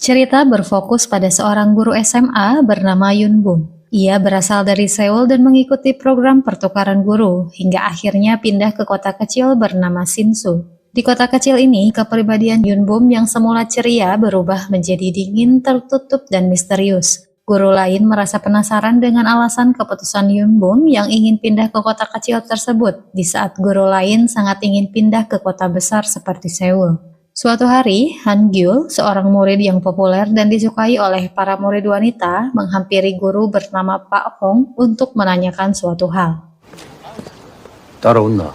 Cerita berfokus pada seorang guru SMA bernama Yun Bum. Ia berasal dari Seoul dan mengikuti program pertukaran guru, hingga akhirnya pindah ke kota kecil bernama Sinsu. Di kota kecil ini, kepribadian Yun Bum yang semula ceria berubah menjadi dingin, tertutup, dan misterius. Guru lain merasa penasaran dengan alasan keputusan Yun Bum yang ingin pindah ke kota kecil tersebut, di saat guru lain sangat ingin pindah ke kota besar seperti Seoul. Suatu hari, Han Gyul, seorang murid yang populer dan disukai oleh para murid wanita, menghampiri guru bernama Pak Hong untuk menanyakan suatu hal. 따라온나?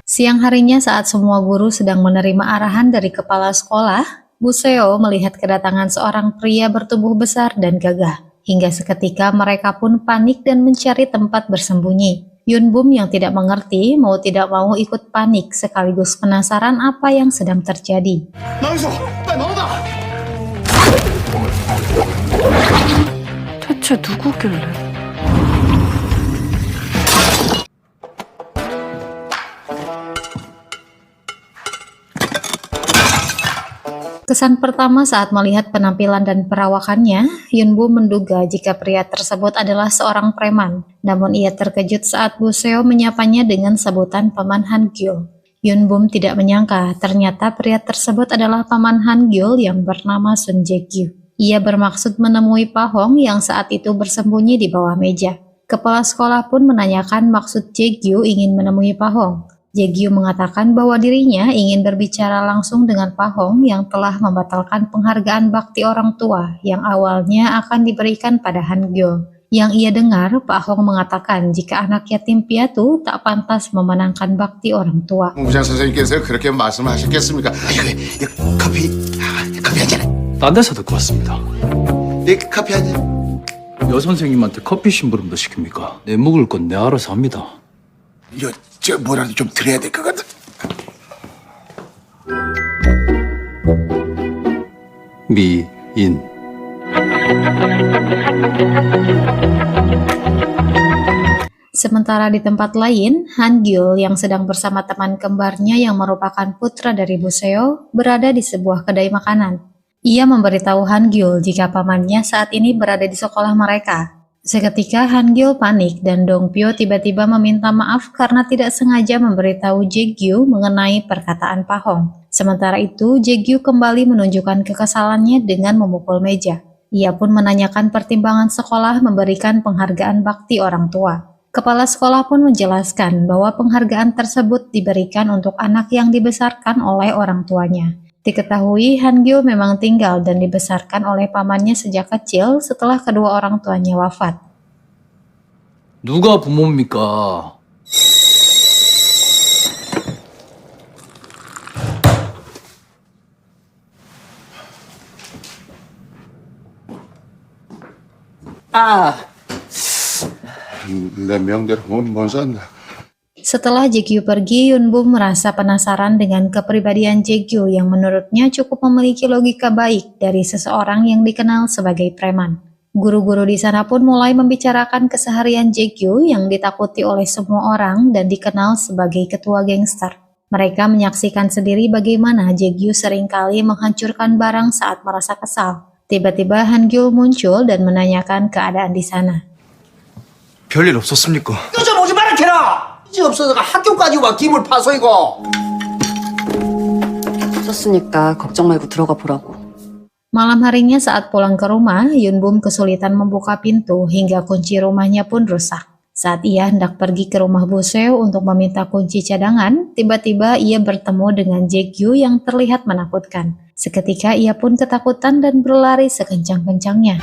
Siang harinya saat semua guru sedang menerima arahan dari kepala sekolah, Bu Seo melihat kedatangan seorang pria bertubuh besar dan gagah. Hingga seketika mereka pun panik dan mencari tempat bersembunyi. Yun Bum yang tidak mengerti mau tidak mau ikut panik sekaligus penasaran apa yang sedang terjadi. 대체 누구길래? Kesan pertama saat melihat penampilan dan perawakannya, Yun Bum menduga jika pria tersebut adalah seorang preman. Namun ia terkejut saat Bu Seo menyapanya dengan sebutan Paman Han Gyul. Yun Bum tidak menyangka ternyata pria tersebut adalah Paman Han Gyul yang bernama Sun Jae-gyu. Ia bermaksud menemui Pak Hong yang saat itu bersembunyi di bawah meja. Kepala sekolah pun menanyakan maksud Jae-gyu ingin menemui Pak Hong. Jae-gyu mengatakan bahwa dirinya ingin berbicara langsung dengan Pak Hong yang telah membatalkan penghargaan bakti orang tua yang awalnya akan diberikan pada Han Gyul. Yang ia dengar, Pak Hong mengatakan jika anak yatim piatu tak pantas memenangkan bakti orang tua. 부장 선생님께서 그렇게 말씀하셨겠습니까? 이거 커피 한 잔. 딴 데서 듣고 왔습니다. 이 커피 한 잔. 여 선생님한테 커피 심부름도 시킵니까? 내 먹을 건 내 알아서 합니다. 이거 저 뭐라도 좀 드려야 될 것 같아. 미인. Sementara di tempat lain, Han Gyul yang sedang bersama teman kembarnya yang merupakan putra dari Bu Seo berada di sebuah kedai makanan. Ia memberitahu Han Gyul jika pamannya saat ini berada di sekolah mereka. Seketika Han Gyul panik dan Dong Pyo tiba-tiba meminta maaf karena tidak sengaja memberitahu Jae-gyu mengenai perkataan Pak Hong. Sementara itu, Jae-gyu kembali menunjukkan kekesalannya dengan memukul meja. Ia pun menanyakan pertimbangan sekolah memberikan penghargaan bakti orang tua. Kepala sekolah pun menjelaskan bahwa penghargaan tersebut diberikan untuk anak yang dibesarkan oleh orang tuanya. Diketahui Han Gyul memang tinggal dan dibesarkan oleh pamannya sejak kecil setelah kedua orang tuanya wafat. 누가 부모입니까? 내 명대로 못 산다. Setelah Jae-gyu pergi, Yun Bum merasa penasaran dengan kepribadian Jae-gyu yang menurutnya cukup memiliki logika baik dari seseorang yang dikenal sebagai preman. Guru-guru di sana pun mulai membicarakan keseharian Jae-gyu yang ditakuti oleh semua orang dan dikenal sebagai ketua gangster. Mereka menyaksikan sendiri bagaimana Jae-gyu seringkali menghancurkan barang saat merasa kesal. Tiba-tiba Han Gyul muncul dan menanyakan keadaan di sana. 별일 없었습니까? 좀 오지 마라 캐라. 이제 없어서 학교까지 와 김을 파서 이거. 썼으니까 걱정 말고 들어가 보라고. Malam harinya saat pulang ke rumah, Yun Bum kesulitan membuka pintu hingga kunci rumahnya pun rusak. Saat ia hendak pergi ke rumah Bu Seo untuk meminta kunci cadangan, tiba-tiba ia bertemu dengan Jae-gyu yang terlihat menakutkan. Seketika ia pun ketakutan dan berlari sekencang-kencangnya.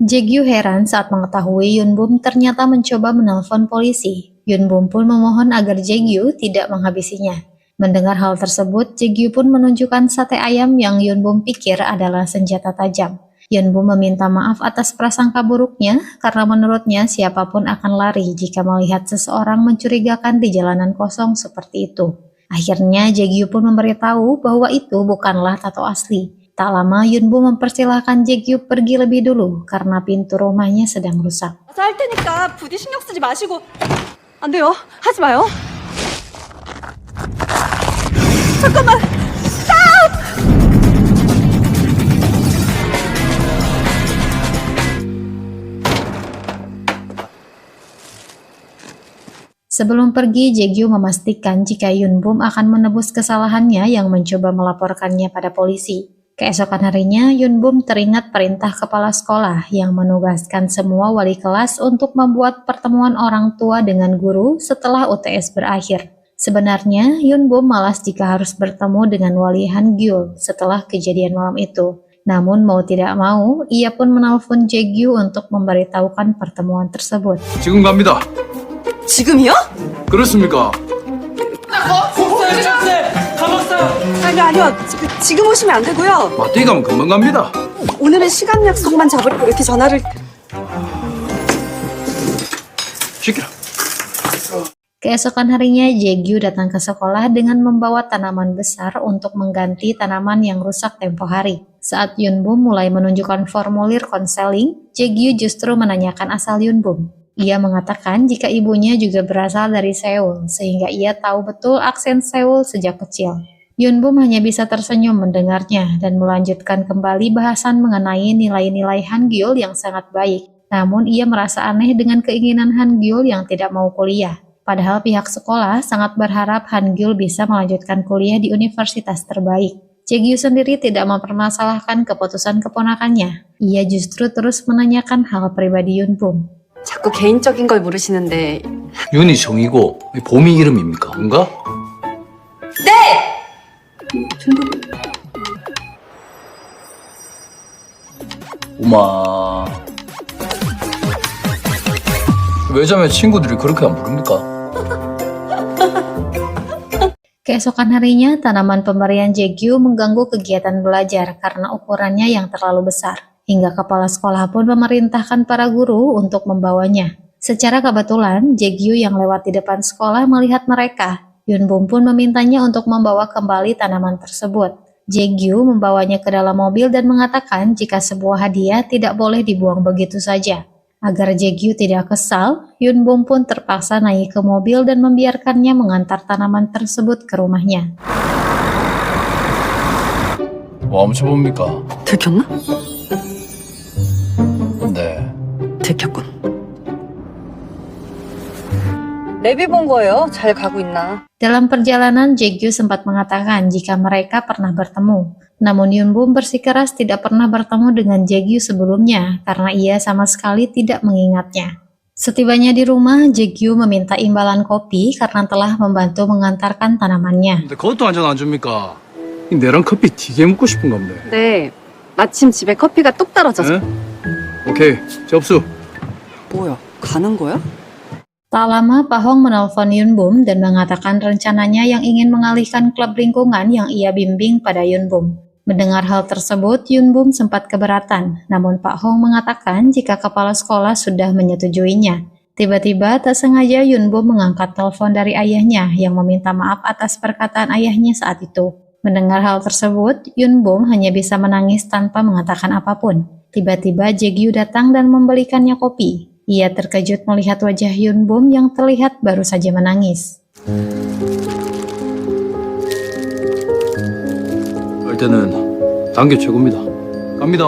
Jae-gyu heran saat mengetahui Yun Bum ternyata mencoba menelpon polisi. Yun Bum pun memohon agar Jae-gyu tidak menghabisinya. Mendengar hal tersebut, Jae-gyu pun menunjukkan sate ayam yang Yun Bum pikir adalah senjata tajam. Yun Bum meminta maaf atas prasangka buruknya karena menurutnya siapapun akan lari jika melihat seseorang mencurigakan di jalanan kosong seperti itu. Akhirnya Jae-gyu pun memberitahu bahwa itu bukanlah tato asli. Tak lama Yunbum mempersilahkan Jae-gyu pergi lebih dulu karena pintu rumahnya sedang rusak. 할 테니까 부디 신경 쓰지 마시고. 안 돼요. 하지 마요. 잠깐만. Sebelum pergi, Jae-gyu memastikan jika Yunbum akan menebus kesalahannya yang mencoba melaporkannya pada polisi. Keesokan harinya, Yunbum teringat perintah kepala sekolah yang menugaskan semua wali kelas untuk membuat pertemuan orang tua dengan guru setelah UTS berakhir. Sebenarnya, Yunbum malas jika harus bertemu dengan wali Han-gyul setelah kejadian malam itu. Namun mau tidak mau, ia pun menelpon Jae-gyu untuk memberitahukan pertemuan tersebut. 지금 갑니다. 지금이요? 그렇습니까? 아니요. 지금 오시면 안 되고요. 마트에 가면 금방 갑니다. 오늘은 시간 약속만 잡으려고 이렇게 전화를. 시키라. Keesokan harinya, Jae-gyu datang ke sekolah dengan membawa tanaman besar untuk mengganti tanaman yang rusak tempo hari. Saat Yunbum mulai menunjukkan formulir konseling, Jae-gyu justru menanyakan asal Yunbum. Ia mengatakan jika ibunya juga berasal dari Seoul, sehingga ia tahu betul aksen Seoul sejak kecil. Yunbum hanya bisa tersenyum mendengarnya dan melanjutkan kembali bahasan mengenai nilai-nilai Han-gyul yang sangat baik. Namun ia merasa aneh dengan keinginan Han-gyul yang tidak mau kuliah. Padahal pihak sekolah sangat berharap Han-gyul bisa melanjutkan kuliah di universitas terbaik. Jae-gyu sendiri tidak mempermasalahkan keputusan keponakannya. Ia justru terus menanyakan hal pribadi Yunbum. 자꾸 개인적인 걸 물으시는데. 윤이 정이고 봄이 이름입니까? 뭔가? 오마. 외자매 친구들이 그렇게 안 부릅니까? Keesokan harinya, tanaman pemberian Jae-gyu mengganggu kegiatan belajar karena ukurannya yang terlalu besar. Hingga kepala sekolah pun memerintahkan para guru untuk membawanya. Secara kebetulan, Jae-gyu yang lewat di depan sekolah melihat mereka. Yunbum pun memintanya untuk membawa kembali tanaman tersebut. Jae-gyu membawanya ke dalam mobil dan mengatakan jika sebuah hadiah tidak boleh dibuang begitu saja. Agar Jae-gyu tidak kesal, Yunbum pun terpaksa naik ke mobil dan membiarkannya mengantar tanaman tersebut ke rumahnya. 뭐 훔쳐봅니까? 들켰나? 네. 들켰군. 레비 본 거예요. 잘 가고 있나? Dalam perjalanan, Jae-gyu sempat mengatakan jika mereka pernah bertemu. Namun Yunbum bersikeras tidak pernah bertemu dengan Jae-gyu sebelumnya karena ia sama sekali tidak mengingatnya. Setibanya di rumah, Jae-gyu meminta imbalan kopi karena telah membantu mengantarkan tanamannya. 근데 그것도 한 잔 안 줍니까? 내랑 커피 되게 먹고 싶은가 보네. 네. 마침 집에 커피가 뚝 떨어져서. 응? 오케이, 접수. 뭐야? 가는 거야? Tak lama, Pahong menelpon Yunbum dan mengatakan rencananya yang ingin mengalihkan klub lingkungan yang ia bimbing pada Yunbum. Mendengar hal tersebut, Yunbum sempat keberatan, namun Pak Hong mengatakan jika kepala sekolah sudah menyetujuinya. Tiba-tiba tak sengaja Yunbum mengangkat telepon dari ayahnya yang meminta maaf atas perkataan ayahnya saat itu. Mendengar hal tersebut, Yunbum hanya bisa menangis tanpa mengatakan apapun. Tiba-tiba Jae-gyu datang dan membelikannya kopi. Ia terkejut melihat wajah Yunbum yang terlihat baru saja menangis. 할 때는 단계 최고입니다. 갑니다.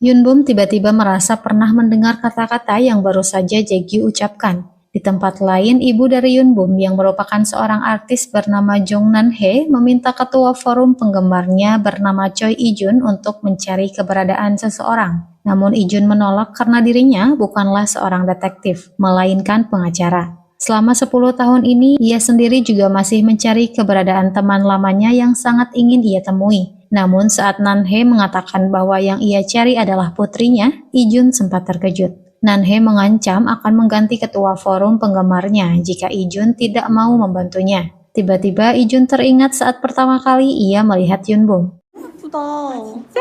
Yunbum tiba-tiba merasa pernah mendengar kata-kata yang baru saja Jae-gyu ucapkan. Di tempat lain, ibu dari Yunbum yang merupakan seorang artis bernama Jong Nan-hee meminta ketua forum penggemarnya bernama Choi Ijun untuk mencari keberadaan seseorang. Namun Ijun menolak karena dirinya bukanlah seorang detektif, melainkan pengacara. Selama 10 tahun ini, ia sendiri juga masih mencari keberadaan teman lamanya yang sangat ingin ia temui. Namun saat Nan-hee mengatakan bahwa yang ia cari adalah putrinya, Ijun sempat terkejut. Nan-hee mengancam akan mengganti ketua forum penggemarnya jika Ijun tidak mau membantunya. Tiba-tiba Ijun teringat saat pertama kali ia melihat Yunbum. 예쁘다. 진짜?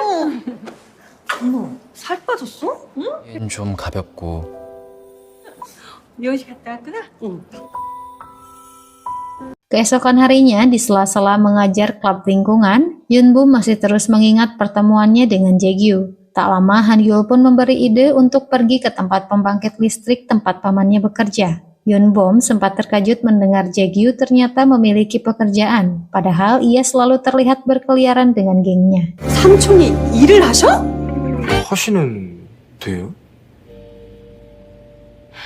어머, 살 빠졌어? 응? 얘는 좀 가볍고 미용실 갔다 왔구나? 응. Keesokan harinya, di sela-sela mengajar klub lingkungan, Yunbum masih terus mengingat pertemuannya dengan Jaegyu. Tak lama, Hangyul pun memberi ide untuk pergi ke tempat pembangkit listrik tempat pamannya bekerja. Yunbum sempat terkejut mendengar Jaegyu ternyata memiliki pekerjaan, padahal ia selalu terlihat berkeliaran dengan gengnya. 삼촌이 일을 하셔? 하시는 돼요?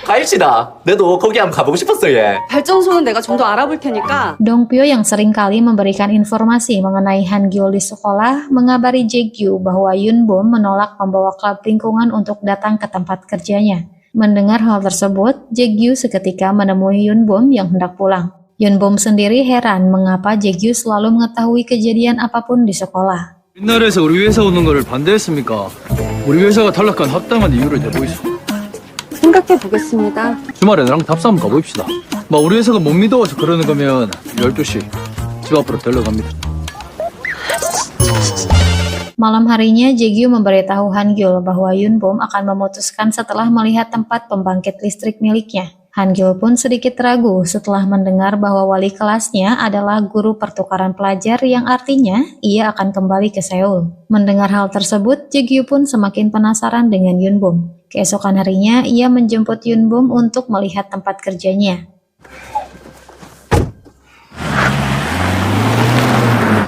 가입시다. 나도 거기 한번 가보고 싶었어 얘. 발전소는 내가 좀 더 알아볼 테니까 Dongpyo yang seringkali memberikan informasi mengenai Hangyul di sekolah mengabari Jaegyu bahwa Yunbum menolak membawa klub lingkungan untuk datang ke tempat kerjanya. Mendengar hal tersebut, Jaegyu seketika menemui Yunbum yang hendak pulang. Yunbum sendiri heran mengapa Jaegyu selalu mengetahui kejadian apapun di sekolah. 옛날에서 우리 회사 오는 거를 반대했습니까? 우리 회사가 탈락한 합당한 이유를 대보이소. 생각해 보겠습니다. 주말에 나랑 답사 한번 가봅시다. 막 우리 회사가 못 믿어서 그러는 거면 12시 집 앞으로 데려갑니다. Malam harinya, Jaegyu memberitahu Hangyul bahwa Yunbum akan memutuskan setelah melihat tempat pembangkit listrik miliknya. Hangyul pun sedikit ragu setelah mendengar bahwa wali kelasnya adalah guru pertukaran pelajar yang artinya ia akan kembali ke Seoul. Mendengar hal tersebut, Jaegyu pun semakin penasaran dengan Yunbum. Keesokan harinya, ia menjemput Yunbum untuk melihat tempat kerjanya.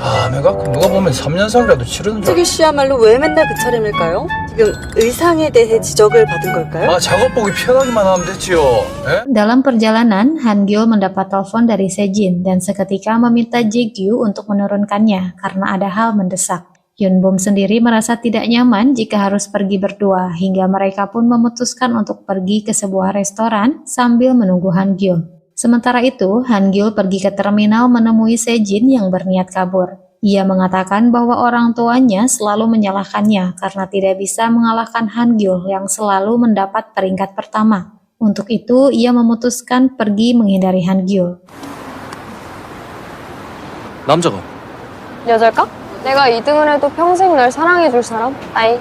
아, 내가 누가 보면 3년상이라도 치르는 줄 특유 씨야말로 왜 맨날 그 차림일까요? 지금 의상에 대해 지적을 받은 걸까요? 아, 작업 보기 편하기만 하면 됐지요. 에? Dalam perjalanan, Hangyul mendapat telepon dari Sejin dan seketika meminta Jaegyu untuk menurunkannya karena ada hal mendesak. Yunbum sendiri merasa tidak nyaman jika harus pergi berdua, hingga mereka pun memutuskan untuk pergi ke sebuah restoran sambil menunggu Hangyul. Sementara itu, Hangyul pergi ke terminal menemui Sejin yang berniat kabur. Ia mengatakan bahwa orang tuanya selalu menyalahkannya karena tidak bisa mengalahkan Hangyul yang selalu mendapat peringkat pertama. Untuk itu, ia memutuskan pergi menghindari Hangyul. 남자가 여잘까? 내가 2등을 해도 평생 날 사랑해줄 사람? 아이.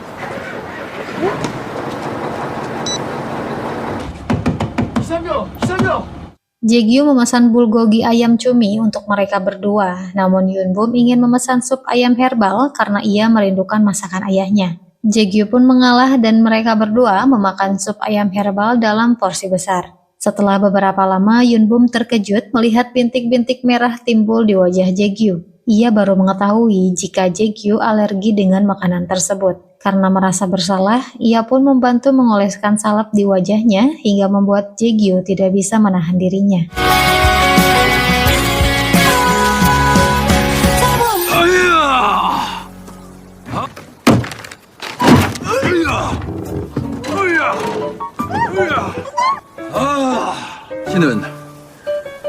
Jaegyu memesan bulgogi ayam cumi untuk mereka berdua, namun Yunbum ingin memesan sup ayam herbal karena ia merindukan masakan ayahnya. Jaegyu pun mengalah dan mereka berdua memakan sup ayam herbal dalam porsi besar. Setelah beberapa lama, Yunbum terkejut melihat bintik-bintik merah timbul di wajah Jaegyu. Ia baru mengetahui jika Jaegyu alergi dengan makanan tersebut. Karena merasa bersalah, ia pun membantu mengoleskan salep di wajahnya hingga membuat Jaegyu tidak bisa menahan dirinya. 씨는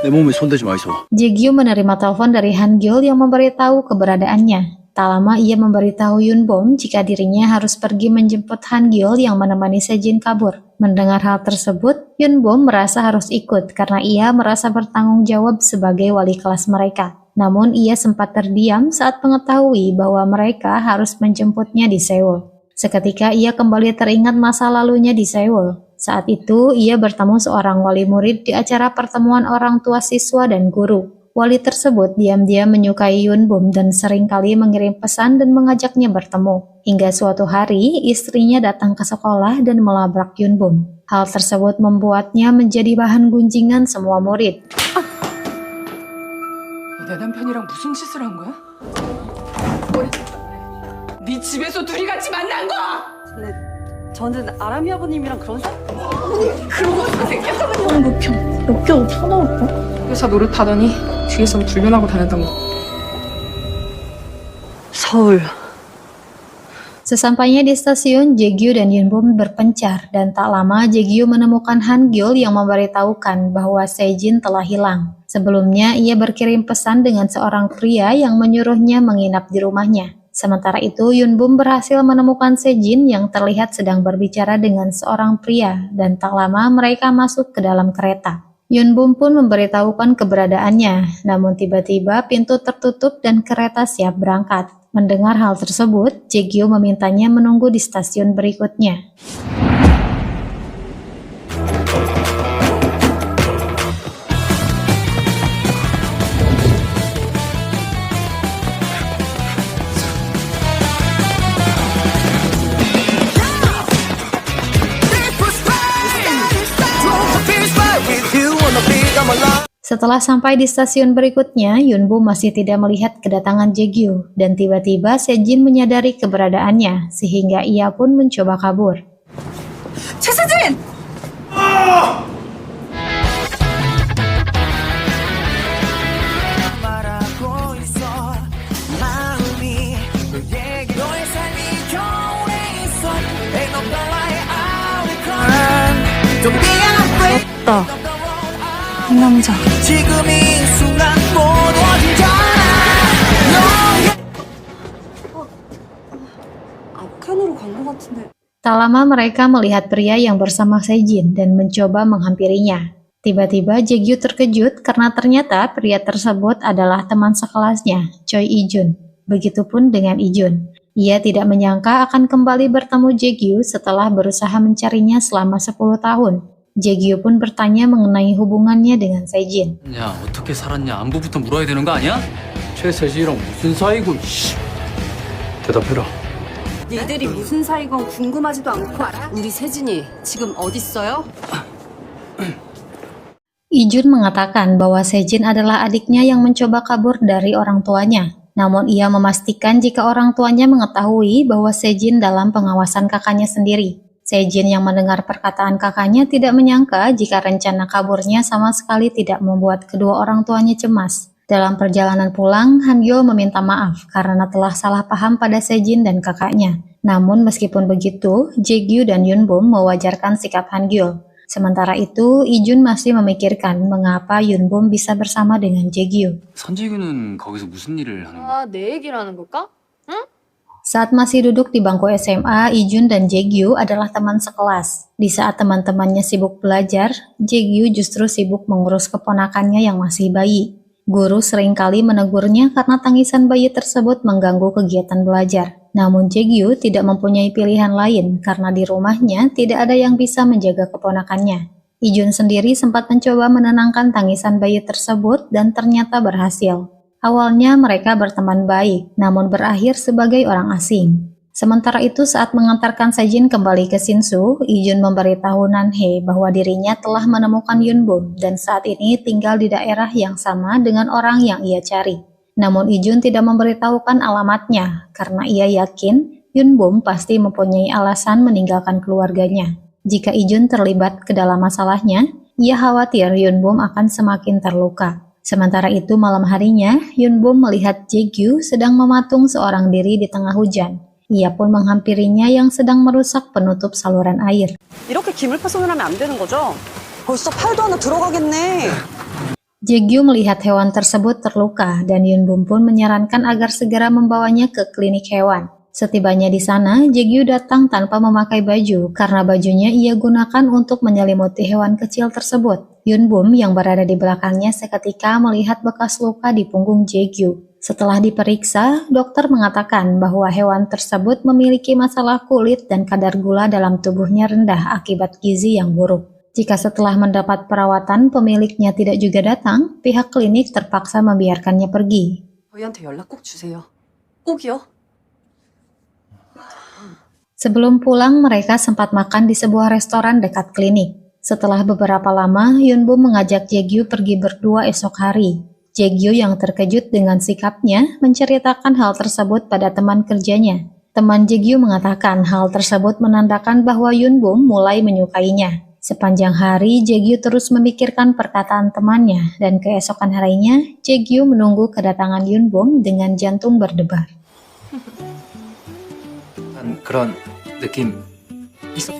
내 몸에 손대지 마이소. Jaegyu menerima telepon dari Hangyul yang memberitahu keberadaannya. Tak lama ia memberitahu Yunbum jika dirinya harus pergi menjemput Hangyul yang menemani Sejin kabur. Mendengar hal tersebut, Yunbum merasa harus ikut karena ia merasa bertanggung jawab sebagai wali kelas mereka. Namun ia sempat terdiam saat mengetahui bahwa mereka harus menjemputnya di Seoul. Seketika ia kembali teringat masa lalunya di Seoul. Saat itu ia bertemu seorang wali murid di acara pertemuan orang tua siswa dan guru. Wali tersebut diam-diam menyukai Yunbum dan seringkali mengirim pesan dan mengajaknya bertemu. Hingga suatu hari, istrinya datang ke sekolah dan melabrak Yunbum. Hal tersebut membuatnya menjadi bahan gunjingan semua murid. 내 남편이랑 무슨 짓을 한 거야? 네 집에서 둘이 같이 만난 거! 근데 저는 아람이 아버님이랑 그런 사람? 그러고 생겼어? 몇 개월 쳐나올까? 회사 노릇하더니 뒤에서 불륜하고 다녔던 거. 서울. Sesampainya di stasiun, Jaegyu dan Yunbum berpencar dan tak lama Jaegyu menemukan Hangyul yang memberitahukan bahwa Sejin telah hilang. Sebelumnya, ia berkirim pesan dengan seorang pria yang menyuruhnya menginap di rumahnya. Sementara itu, Yunbum berhasil menemukan Sejin yang terlihat sedang berbicara dengan seorang pria dan tak lama mereka masuk ke dalam kereta. Yunbum pun memberitahukan keberadaannya, namun tiba-tiba pintu tertutup dan kereta siap berangkat. Mendengar hal tersebut, Jaegyu memintanya menunggu di stasiun berikutnya. Setelah sampai di stasiun berikutnya, Yunbum masih tidak melihat kedatangan Jaegyu dan tiba-tiba Sejin menyadari keberadaannya sehingga ia pun mencoba kabur. 최세진! 이 남자. 앞칸으로 간 것 같은데. Tak lama mereka melihat pria yang bersama Sejin dan mencoba menghampirinya. Tiba-tiba Jaegyu terkejut karena ternyata pria tersebut adalah teman sekelasnya, Choi Ijun. Begitupun dengan Ijun. Ia tidak menyangka akan kembali bertemu Jaegyu setelah berusaha mencarinya selama 10 tahun. Jaegyu pun bertanya mengenai hubungannya dengan Sejin. 야, 어떻게 살았냐? 안부부터 물어야 되는 거 아니야? 최세지랑 무슨 사이고, 씨. 대답해라. 니들이 무슨 사이건 궁금하지도 않고 알아? 우리 세진이 지금 어딨어요? Ijun mengatakan bahwa Sejin adalah adiknya yang mencoba kabur dari orang tuanya. Namun ia memastikan jika orang tuanya mengetahui bahwa Sejin dalam pengawasan kakaknya sendiri. Sejin yang mendengar perkataan kakaknya tidak menyangka jika rencana kaburnya sama sekali tidak membuat kedua orang tuanya cemas. Dalam perjalanan pulang, Hangyo meminta maaf karena telah salah paham pada Sejin dan kakaknya. Namun meskipun begitu, Jaegyu dan Yunbum mewajarkan sikap Hangyo. Sementara itu, Ijun masih memikirkan mengapa Yunbum bisa bersama dengan Jaegyu. 선재규는 거기서 무슨 일을 하는 거야? 아, 내 얘기라는 걸까? Saat masih duduk di bangku SMA, Ijun dan Jaegyu adalah teman sekelas. Di saat teman-temannya sibuk belajar, Jaegyu justru sibuk mengurus keponakannya yang masih bayi. Guru seringkali menegurnya karena tangisan bayi tersebut mengganggu kegiatan belajar. Namun Jaegyu tidak mempunyai pilihan lain karena di rumahnya tidak ada yang bisa menjaga keponakannya. Ijun sendiri sempat mencoba menenangkan tangisan bayi tersebut dan ternyata berhasil. Awalnya mereka berteman baik, namun berakhir sebagai orang asing. Sementara itu saat mengantarkan Sejin kembali ke Shinsu, Ijun memberitahu Nanhee bahwa dirinya telah menemukan Yunbum dan saat ini tinggal di daerah yang sama dengan orang yang ia cari. Namun Ijun tidak memberitahukan alamatnya karena ia yakin Yunbum pasti mempunyai alasan meninggalkan keluarganya. Jika Ijun terlibat ke dalam masalahnya, ia khawatir Yunbum akan semakin terluka. Sementara itu malam harinya, Yunbum melihat Jaegyu sedang mematung seorang diri di tengah hujan. Ia pun menghampirinya yang sedang merusak penutup 사luran air. 이렇게 기물 파손을 하면 안 되는 거죠? 벌써 팔도 하나 들어가겠네. Jaegyu melihat hewan tersebut terluka dan Yunbum pun menyarankan agar segera membawanya ke klinik hewan. Setibanya di sana, Jaegyu datang tanpa memakai baju karena bajunya ia gunakan untuk menyelimuti hewan kecil tersebut. Yunbum yang berada di belakangnya seketika melihat bekas luka di punggung Jaegyu. Setelah diperiksa, dokter mengatakan bahwa hewan tersebut memiliki masalah kulit dan kadar gula dalam tubuhnya rendah akibat gizi yang buruk. Jika setelah mendapat perawatan pemiliknya tidak juga datang, pihak klinik terpaksa membiarkannya pergi. 저희한테 연락 꼭 주세요. 꼭이요. Sebelum pulang, mereka sempat makan di sebuah restoran dekat klinik. Setelah beberapa lama, Yunbum mengajak Jaegyu pergi berdua esok hari. Jaegyu yang terkejut dengan sikapnya menceritakan hal tersebut pada teman kerjanya. Teman Jaegyu mengatakan hal tersebut menandakan bahwa Yunbum mulai menyukainya. Sepanjang hari, Jaegyu terus memikirkan perkataan temannya dan keesokan harinya, Jaegyu menunggu kedatangan Yunbum dengan jantung berdebar. 그런 느낌 있어.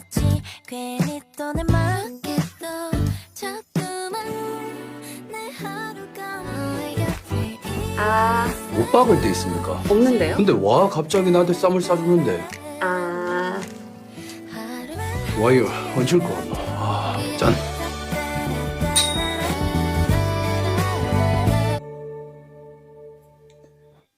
아, 못 박을 때 있습니까? 없는데요? 근데 와 갑자기 나한테 쌈을 싸주는데 아, 와이어 얹을 거 같나? 아, 짠.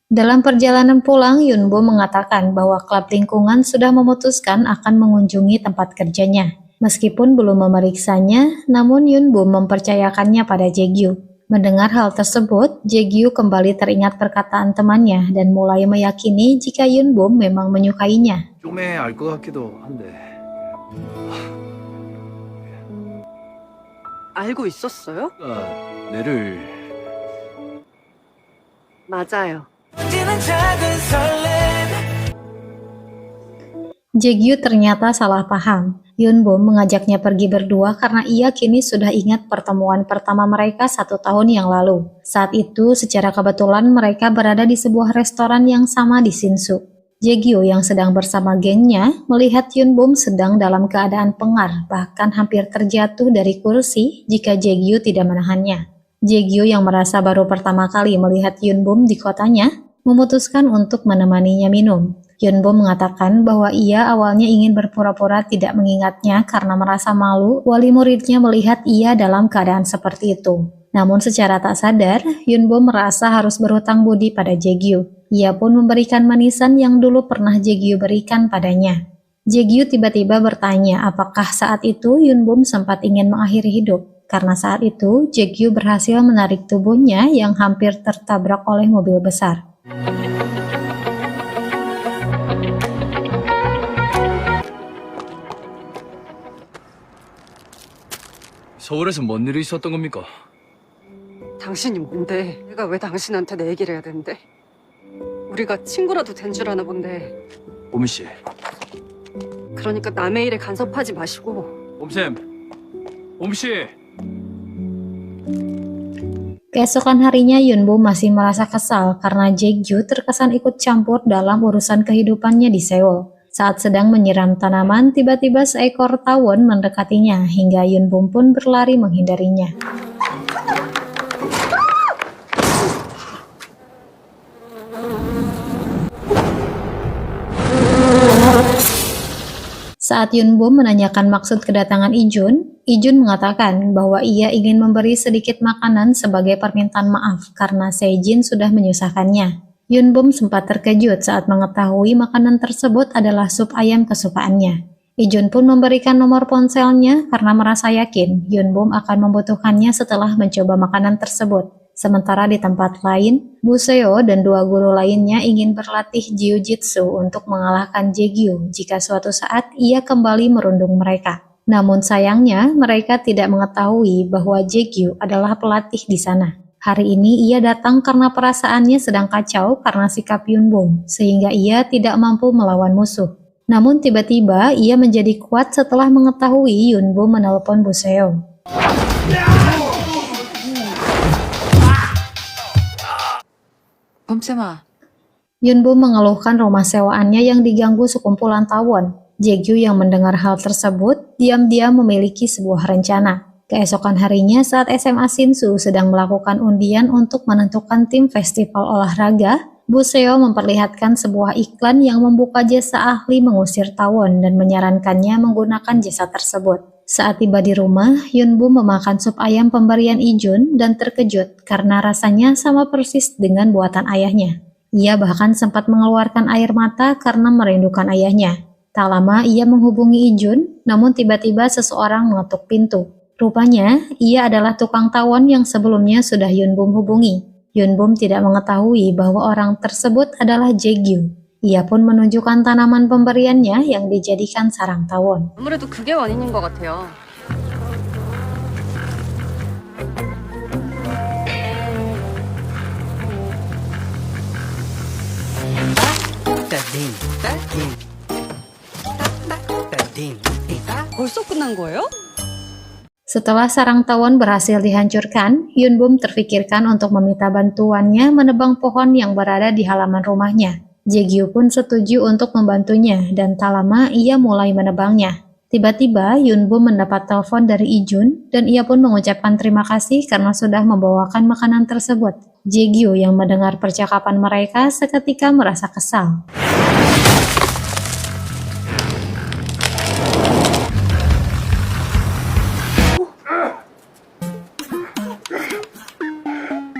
Dalam perjalanan pulang, Yunbum mengatakan bahwa klub lingkungan sudah memutuskan akan mengunjungi tempat kerjanya. Meskipun belum memeriksanya, namun Yunbum mempercayakannya pada Jaegyu. Mendengar hal tersebut, Jaegyu kembali teringat perkataan temannya dan mulai meyakini jika Yunbum memang menyukainya. 좀 알 것 같기도 한데. 알고 있었어요? 내를 맞아요. Jaegyu ternyata salah paham. Yunbom mengajaknya pergi berdua karena ia kini sudah ingat pertemuan pertama mereka 1 tahun yang lalu. Saat itu, secara kebetulan mereka berada di sebuah restoran yang sama di Shinsu. Jaegyu yang sedang bersama gengnya melihat Yunbom sedang dalam keadaan pengar, bahkan hampir terjatuh dari kursi jika Jaegyu tidak menahannya. Jaegyu yang merasa baru pertama kali melihat Yunbom di kotanya, memutuskan untuk menemaninya minum. Yunbom mengatakan bahwa ia awalnya ingin berpura-pura tidak mengingatnya karena merasa malu wali muridnya melihat ia dalam keadaan seperti itu. Namun secara tak sadar, Yunbom merasa harus berhutang budi pada Jaegyu. Ia pun memberikan manisan yang dulu pernah Jaegyu berikan padanya. Jaegyu tiba-tiba bertanya apakah saat itu Yunbom sempat ingin mengakhiri hidup. Karena saat itu, Jaegyu berhasil menarik tubuhnya yang hampir tertabrak oleh mobil besar. 서울에서 뭔 일이 있었던 겁니까? 당신이 뭔데? 내가 왜 당신한테 내 얘기를 해야 되는데? 우리가 친구라도 된 줄 아나 본데. 보미 씨, 그러니까 남의 일에 간섭하지 마시고. 봄쌤, 보미 씨. Keesokan harinya Yunbom masih merasa kesal karena Jaegyu terkesan ikut campur dalam urusan kehidupannya di Seoul. Saat sedang menyiram tanaman, tiba-tiba seekor tawon mendekatinya hingga Yunbom pun berlari menghindarinya. Saat Yunbom menanyakan maksud kedatangan Ijun, Ijun mengatakan bahwa ia ingin memberi sedikit makanan sebagai permintaan maaf karena Sejin sudah menyusahkannya. Yunbom sempat terkejut saat mengetahui makanan tersebut adalah sup ayam kesukaannya. Ijun pun memberikan nomor ponselnya karena merasa yakin Yunbom akan membutuhkannya setelah mencoba makanan tersebut. Sementara di tempat lain, Bu Seo dan 2 guru lainnya ingin berlatih jiu-jitsu untuk mengalahkan Jaegyu jika suatu saat ia kembali merundung mereka. Namun sayangnya, mereka tidak mengetahui bahwa Jaegyu adalah pelatih di sana. Hari ini ia datang karena perasaannya sedang kacau karena sikap Yunbom, sehingga ia tidak mampu melawan musuh. Namun tiba-tiba ia menjadi kuat setelah mengetahui Yunbom menelpon Bu Seo. 봄쌤아, Yunbom mengeluhkan rumah sewaannya yang diganggu sekumpulan tawon. Jaegyu yang mendengar hal tersebut, diam-diam memiliki sebuah rencana. Keesokan harinya saat SMA Shinsu sedang melakukan undian untuk menentukan tim festival olahraga, Bu Seo memperlihatkan sebuah iklan yang membuka jasa ahli mengusir tawon dan menyarankannya menggunakan jasa tersebut. Saat tiba di rumah, Yunbom memakan sup ayam pemberian Ijun dan terkejut karena rasanya sama persis dengan buatan ayahnya. Ia bahkan sempat mengeluarkan air mata karena merindukan ayahnya. Tak lama ia menghubungi Ijun, namun tiba-tiba seseorang mengetuk pintu. Rupanya, ia adalah tukang tawon yang sebelumnya sudah Yunbom hubungi. Yunbom tidak mengetahui bahwa orang tersebut adalah Jaegyu. Ia pun menunjukkan tanaman pemberiannya yang dijadikan sarang tawon. 아무래도 그게 원인인 것 같아요. 벌써 끝난 거예요? Setelah sarang tawon berhasil dihancurkan, Yunbom terfikirkan untuk meminta bantuannya menebang pohon yang berada di halaman rumahnya. Jaegyu pun setuju untuk membantunya dan tak lama ia mulai menebangnya. Tiba-tiba Yunbom mendapat telepon dari Ijun dan ia pun mengucapkan terima kasih karena sudah membawakan makanan tersebut. Jaegyu yang mendengar percakapan mereka seketika merasa kesal.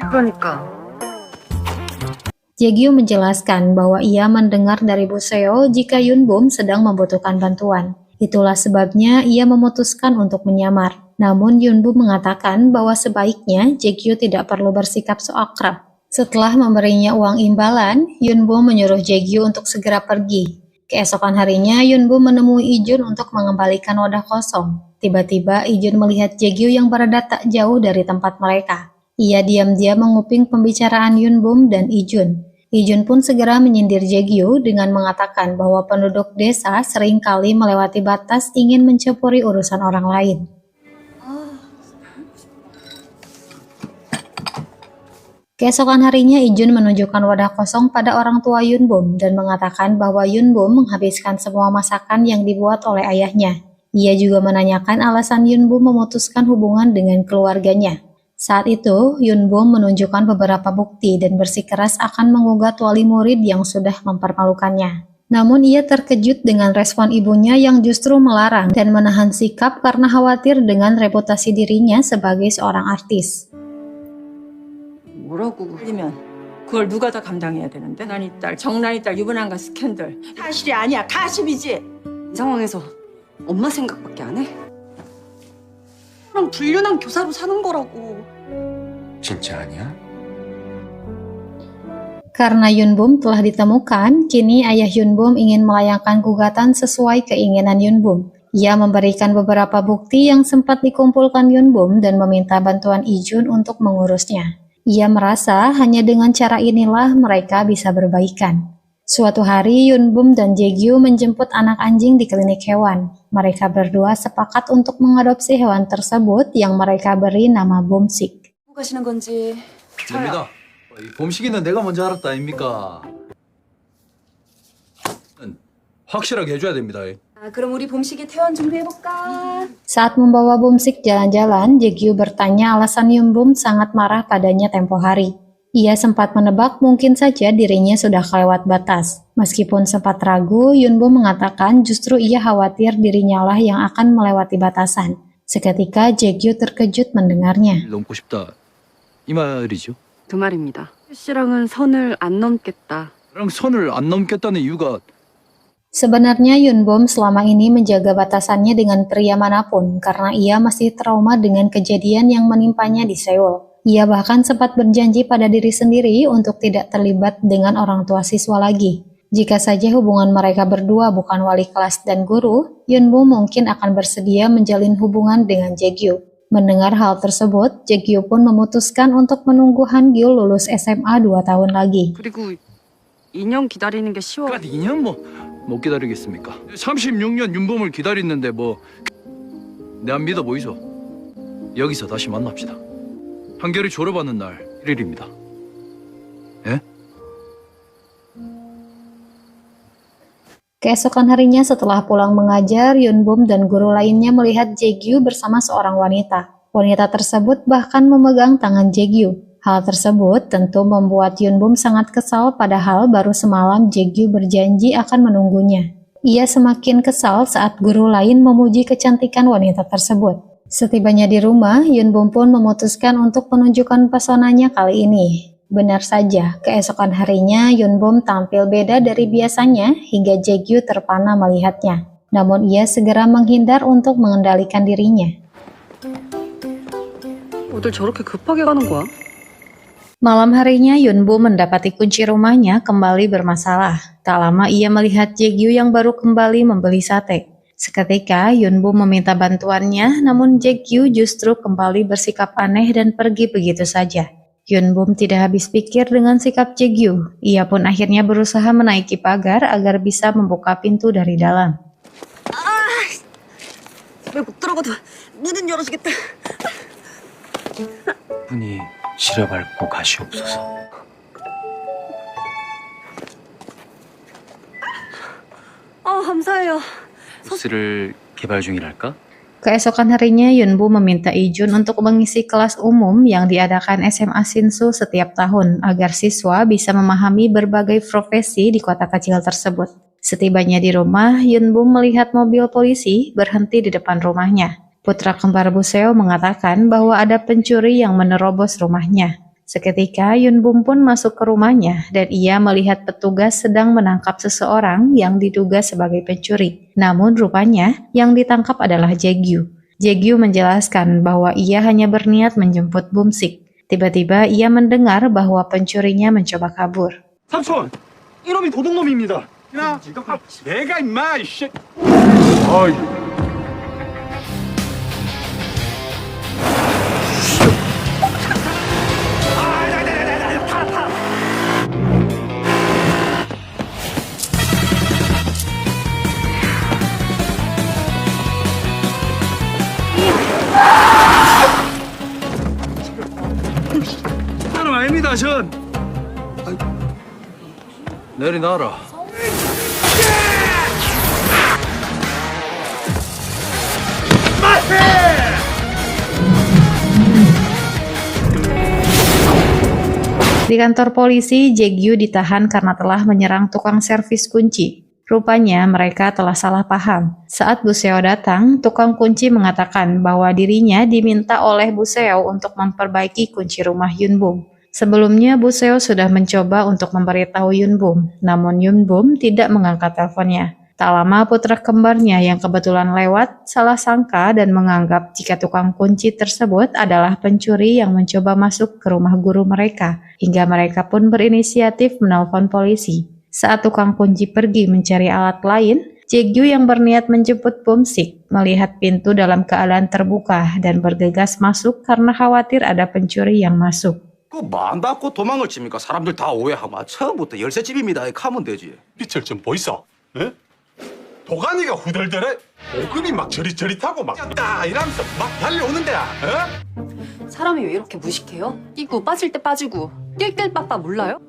그러니까. Jaegyu menjelaskan bahwa ia mendengar dari Bu Seo jika Yunbom sedang membutuhkan bantuan. Itulah sebabnya ia memutuskan untuk menyamar. Namun Yunbom mengatakan bahwa sebaiknya Jaegyu tidak perlu bersikap so akrab. Setelah memberinya uang imbalan, Yunbom menyuruh Jaegyu untuk segera pergi. Keesokan harinya Yunbom menemui Ijun untuk mengembalikan wadah kosong. Tiba-tiba Ijun melihat Jaegyu yang berada tak jauh dari tempat mereka. Ia diam-diam menguping pembicaraan Yunbum dan Ijun. Ijun pun segera menyindir Jaegyu dengan mengatakan bahwa penduduk desa seringkali melewati batas ingin mencampuri urusan orang lain. Keesokan harinya Ijun menunjukkan wadah kosong pada orang tua Yunbum dan mengatakan bahwa Yunbum menghabiskan semua masakan yang dibuat oleh ayahnya. Ia juga menanyakan alasan Yunbum memutuskan hubungan dengan keluarganya. Saat itu, Yunbum menunjukkan beberapa bukti dan bersikeras akan menggugat wali murid yang sudah mempermalukannya. Namun ia terkejut dengan respon ibunya yang justru melarang dan menahan sikap karena khawatir dengan reputasi dirinya sebagai seorang artis. 뭐라고? 면 그걸 누가 다 감당해야 되는데? 난이 딸, 정란이 딸 유부남과 스캔들 사실이 아니야 가십이지. 이 상황에서 엄마 생각밖에 안 해? 그럼 불륜한 교사로 사는 거라고. 진짜 아니야? Karena Yunbum telah ditemukan, kini ayah Yunbum ingin melayangkan gugatan sesuai keinginan Yunbum. Ia memberikan beberapa bukti yang sempat dikumpulkan Yunbum dan meminta bantuan Ijun untuk mengurusnya. Ia merasa hanya dengan cara inilah mereka bisa berbaikan. Suatu hari Yunbum dan Jaegyu menjemput anak anjing di klinik hewan. Mereka berdua sepakat untuk mengadopsi hewan tersebut yang mereka beri nama Bumsik. 가시는 건지. 됩니다. 이 봄식이는 내가 먼저 알았다 아닙니까? 확실하게 해줘야 됩니다. 그럼 우리 봄식이 퇴원 준비해볼까? Saat membawa Bumsik jalan-jalan, Jaegyu bertanya alasan Yunbum sangat marah padanya tempo hari. Ia sempat menebak mungkin saja dirinya sudah kelewat batas. Meskipun sempat ragu, Yunbum mengatakan justru ia khawatir dirinya lah yang akan melewati batasan. Seketika Jaegyu terkejut mendengarnya. 넘고 싶다. 이 말이죠. 그 말입니다. 씨랑은 선을 안 넘겠다. 그랑 선을 안 넘겠다는 이유가 Sebenarnya Yunbum selama ini menjaga batasannya dengan pria manapun karena ia masih trauma dengan kejadian yang menimpanya di Seoul. Ia bahkan sempat berjanji pada diri sendiri untuk tidak terlibat dengan orang tua siswa lagi. Jika saja hubungan mereka berdua bukan wali kelas dan guru, Yunbum mungkin akan bersedia menjalin hubungan dengan Jaegyu. Mendengar hal tersebut, Jaegyu pun memutuskan untuk menunggu Hangul lulus SMA 2 tahun lagi. 그리고 2년 기다리는 게 쉬워. 그러니까 2년 못 기다리겠습니까? 36년 윤범을 기다렸는데 내 안 믿어 보이소? 여기서 다시 만납시다. 한결이 졸업하는 날 1일입니다. 예? Keesokan harinya setelah pulang mengajar, Yunbum dan guru lainnya melihat Jaegyu bersama seorang wanita. Wanita tersebut bahkan memegang tangan Jaegyu. Hal tersebut tentu membuat Yunbum sangat kesal padahal baru semalam Jaegyu berjanji akan menunggunya. Ia semakin kesal saat guru lain memuji kecantikan wanita tersebut. Setibanya di rumah, Yunbum pun memutuskan untuk menunjukkan pesonanya kali ini. Benar saja, keesokan harinya Yunbum tampil beda dari biasanya hingga Jaegyu terpana melihatnya. Namun ia segera menghindar untuk mengendalikan dirinya. 어딜 저렇게 급하게 가는 거야? Malam harinya Yunbum mendapati kunci rumahnya kembali bermasalah. Tak lama ia melihat Jaegyu yang baru kembali membeli sate. Seketika Yunbum meminta bantuannya, namun Jaegyu justru kembali bersikap aneh dan pergi begitu saja. Yunbum tidak habis pikir dengan sikap Jaegyu. Ia pun akhirnya berusaha menaiki pagar agar bisa membuka pintu dari dalam. 왜 못 들어가도 문은 열어주겠다. 분이 지려밟고 가시옵소서. 감사해요. 부스를 개발 중이랄까? Keesokan harinya Yunbum meminta Ijun untuk mengisi kelas umum yang diadakan SMA Shinsu setiap tahun agar siswa bisa memahami berbagai profesi di kota kecil tersebut. Setibanya di rumah, Yunbum melihat mobil polisi berhenti di depan rumahnya. Putra kembar Buseo mengatakan bahwa ada pencuri yang menerobos rumahnya. Seketika Yunbum pun masuk ke rumahnya dan ia melihat petugas sedang menangkap seseorang yang diduga sebagai pencuri. Namun rupanya yang ditangkap adalah Jaegyu. Jaegyu menjelaskan bahwa ia hanya berniat menjemput Bumsik. Tiba-tiba ia mendengar bahwa pencurinya mencoba kabur. 삼촌, 이놈이 도둑놈입니다. 내가 임마 이씨. 됩니다, 전. 내리놔라. Di kantor polisi, Jae-gyu ditahan karena telah menyerang tukang servis kunci. Rupanya mereka telah salah paham. Saat Bu Seo datang, tukang kunci mengatakan bahwa dirinya diminta oleh Bu Seo untuk memperbaiki kunci rumah Yunbum. Sebelumnya Bu Seo sudah mencoba untuk memberitahu Yunbum, namun Yunbum tidak mengangkat teleponnya. Tak lama putra kembarnya yang kebetulan lewat salah sangka dan menganggap jika tukang kunci tersebut adalah pencuri yang mencoba masuk ke rumah guru mereka, hingga mereka pun berinisiatif menelpon polisi. Saat tukang kunci pergi mencari alat lain, Jae-gyu yang berniat menjemput Bum-sik melihat pintu dalam keadaan terbuka dan bergegas masuk karena khawatir ada pencuri yang masuk. 그만 닫고 도망을 칩니까? 사람들 다 오해하고 처음부터 열쇠집입니다. 이렇게 하면 되지. 빛을 좀 보이소? 에? 도가니가 후덜덜해. 오금이 막 저릿저릿하고 막 이러면서 막 달려오는데. 사람이 왜 이렇게 무식해요? 끼고 빠질 때 빠지고 낄낄 빠빠 몰라요?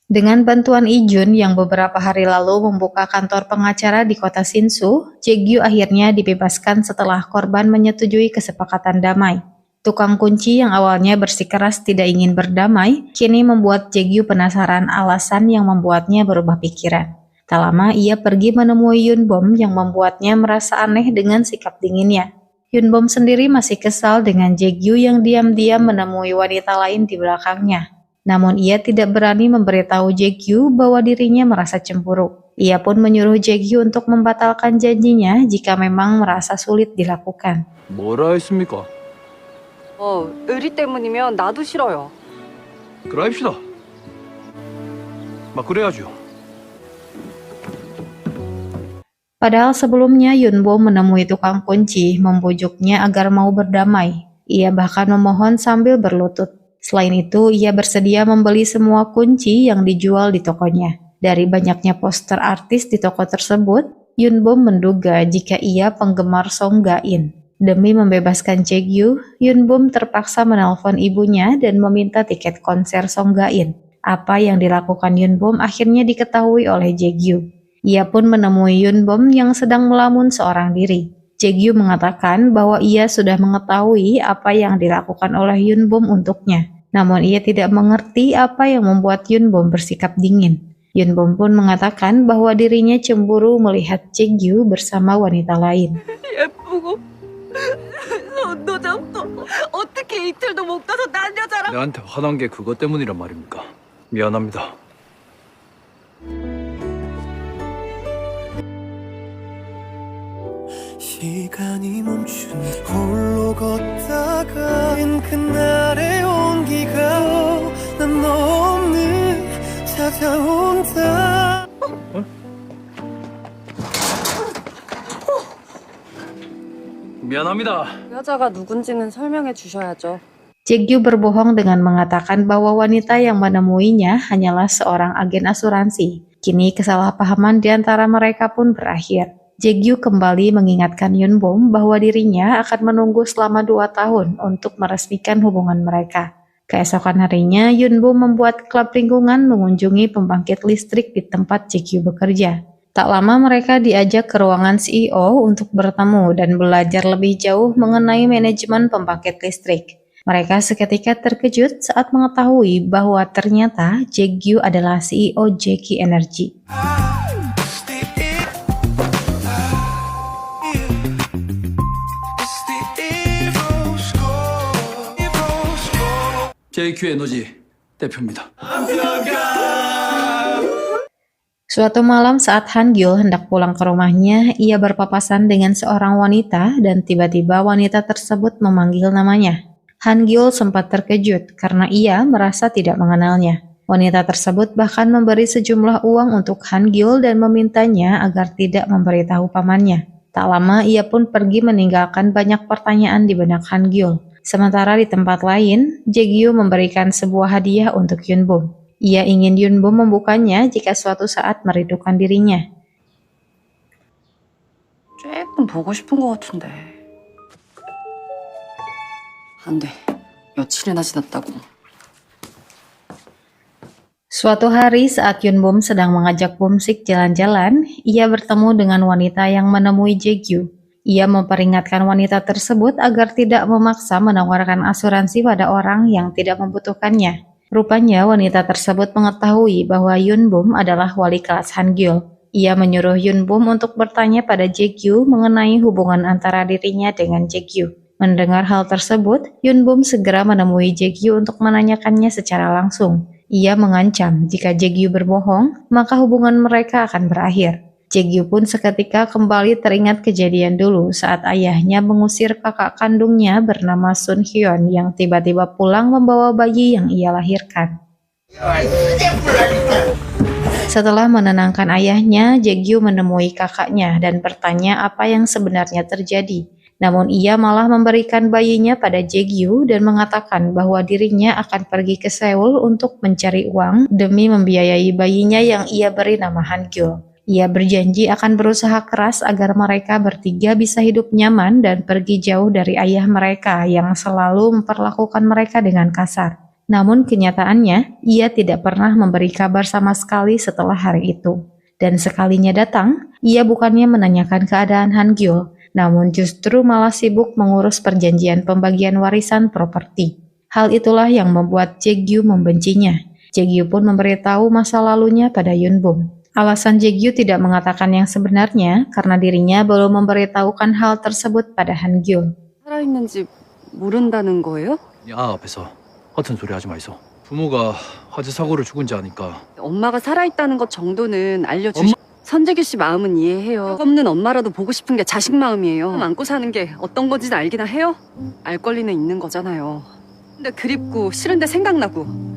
Dengan bantuan Ijun yang beberapa hari lalu membuka kantor pengacara di kota Sinsu, Jae-gyu akhirnya dibebaskan setelah korban menyetujui kesepakatan damai. Tukang kunci yang awalnya bersikeras tidak ingin berdamai, kini membuat Jae-gyu penasaran alasan yang membuatnya berubah pikiran. Tak lama ia pergi menemui Yunbom yang membuatnya merasa aneh dengan sikap dinginnya. Yunbom sendiri masih kesal dengan Jae-gyu yang diam-diam menemui wanita lain di belakangnya. Namun ia tidak berani memberitahu Jae-gyu bahwa dirinya merasa cemburu. Ia pun menyuruh Jae-gyu untuk membatalkan janjinya jika memang merasa sulit dilakukan. 뭐라 했습니까? 의리 때문이면 나도 싫어요. 그럽시다. 막 그래야죠. Padahal sebelumnya Yunbom menemui tukang kunci, membujuknya agar mau berdamai. Ia bahkan memohon sambil berlutut. Selain itu, ia bersedia membeli semua kunci yang dijual di tokonya. Dari banyaknya poster artis di toko tersebut, Yunbom menduga jika ia penggemar Song Ga-in. Demi membebaskan Jae-gyu, Yunbom terpaksa menelpon ibunya dan meminta tiket konser Song Ga-in. Apa yang dilakukan Yunbom akhirnya diketahui oleh Jae-gyu. Ia pun menemui Yunbom yang sedang melamun seorang diri. Jae-gyu mengatakan bahwa ia sudah mengetahui apa yang dilakukan oleh Yunbom untuknya. Namun ia tidak mengerti apa yang membuat Yunbom bersikap dingin. Yunbom pun mengatakan bahwa dirinya cemburu melihat Jae-gyu bersama wanita lain. 예쁘고 손도 잡고 어떻게 이틀도 못 가서 난 여자랑 내한테 화난 게 그것 때문이란 말입니까? 미안합니다. 시간이 멈춘 홀로 걷다가 그날의 온기가 난 너 없는 찾아온다. 미안합니다. 그 여자가 누군지는 설명해 주셔야죠. Jae-gyu berbohong dengan mengatakan bahwa wanita yang menemuinya hanyalah seorang agen asuransi. Kini kesalahpahaman di antara mereka pun berakhir. Jae-gyu kembali mengingatkan Yunbom bahwa dirinya akan menunggu selama 2 tahun untuk meresmikan hubungan mereka. Keesokan harinya, Yunbom membuat klub lingkungan mengunjungi pembangkit listrik di tempat Jae-gyu bekerja. Tak lama mereka diajak ke ruangan CEO untuk bertemu dan belajar lebih jauh mengenai manajemen pembangkit listrik. Mereka seketika terkejut saat mengetahui bahwa ternyata Jae-gyu adalah CEO Jeki Energy. JQ 에너지 대표입니다. Suatu malam saat Han-gyul hendak pulang ke rumahnya, ia berpapasan dengan seorang wanita dan tiba-tiba wanita tersebut memanggil namanya. Han-gyul sempat terkejut karena ia merasa tidak mengenalnya. Wanita tersebut bahkan memberi sejumlah uang untuk Han-gyul dan memintanya agar tidak memberitahu pamannya. Tak lama ia pun pergi meninggalkan banyak pertanyaan di benak Han-gyul. Sementara di tempat lain, Jae-gyu memberikan sebuah hadiah untuk Yunbom. Ia ingin Yunbom membukanya jika suatu saat merindukan dirinya. 조금 보고 싶은 것 같은데. 안 돼. 며칠이나 지났다고. Suatu hari saat Yunbum sedang mengajak Bumsik jalan-jalan, ia bertemu dengan wanita yang menemui Jaegyu. Ia memperingatkan wanita tersebut agar tidak memaksa menawarkan asuransi pada orang yang tidak membutuhkannya. Rupanya wanita tersebut mengetahui bahwa Yunbum adalah wali kelas Hangyul. Ia menyuruh Yunbum untuk bertanya pada Jaegyu mengenai hubungan antara dirinya dengan Jaegyu. Mendengar hal tersebut, Yunbum segera menemui Jaegyu untuk menanyakannya secara langsung. Ia mengancam jika Jaegyu berbohong, maka hubungan mereka akan berakhir. Jaegyu pun seketika kembali teringat kejadian dulu saat ayahnya mengusir kakak kandungnya bernama Sun Hyun yang tiba-tiba pulang membawa bayi yang ia lahirkan. Setelah menenangkan ayahnya, Jaegyu menemui kakaknya dan bertanya apa yang sebenarnya terjadi. Namun ia malah memberikan bayinya pada Jaegyu dan mengatakan bahwa dirinya akan pergi ke Seoul untuk mencari uang demi membiayai bayinya yang ia beri nama Hangyul. Ia berjanji akan berusaha keras agar mereka bertiga bisa hidup nyaman dan pergi jauh dari ayah mereka yang selalu memperlakukan mereka dengan kasar. Namun kenyataannya, ia tidak pernah memberi kabar sama sekali setelah hari itu. Dan sekalinya datang, ia bukannya menanyakan keadaan Hangyul, namun justru malah sibuk mengurus perjanjian pembagian warisan properti. Hal itulah yang membuat Jaegyu membencinya. Jaegyu pun memberitahu masa lalunya pada Yunbum. Alasan Jaegyu tidak mengatakan yang sebenarnya karena dirinya belum memberitahukan hal tersebut pada Hangyul. 살아있는지 모른다는 거예요? 야 앞에서 허튼 소리 하지 마이소. 부모가 화재 사고를 죽은지 아니까. 엄마가 살아있다는 것 정도는 알려주시. 선재규 씨 마음은 이해해요. 없는 엄마라도 보고 싶은 게 자식 마음이에요. 안고 사는 게 어떤 건지는 알기나 해요? 알 권리는 있는 거잖아요. 근데 그립고 싫은데 생각나고.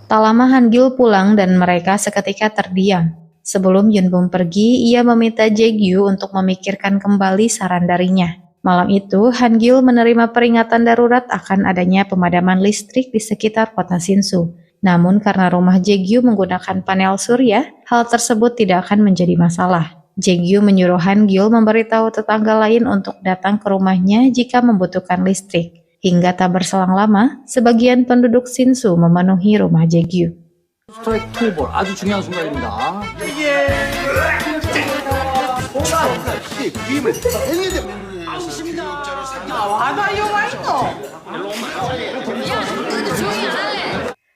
Tak lama Hangyul pulang dan mereka seketika terdiam. Sebelum Yunbum pergi, ia meminta Jaegyu untuk memikirkan kembali saran darinya. Malam itu, Hangyul menerima peringatan darurat akan adanya pemadaman listrik di sekitar kota Sinsu. Namun karena rumah Jaegyu menggunakan panel surya, hal tersebut tidak akan menjadi masalah. Jaegyu menyuruh Hangyul memberitahu tetangga lain untuk datang ke rumahnya jika membutuhkan listrik. Hingga tak berselang lama, sebagian penduduk Sinsu memenuhi rumah Jaegyu. 스트라이크 투볼 아주 중요한 순간입니다.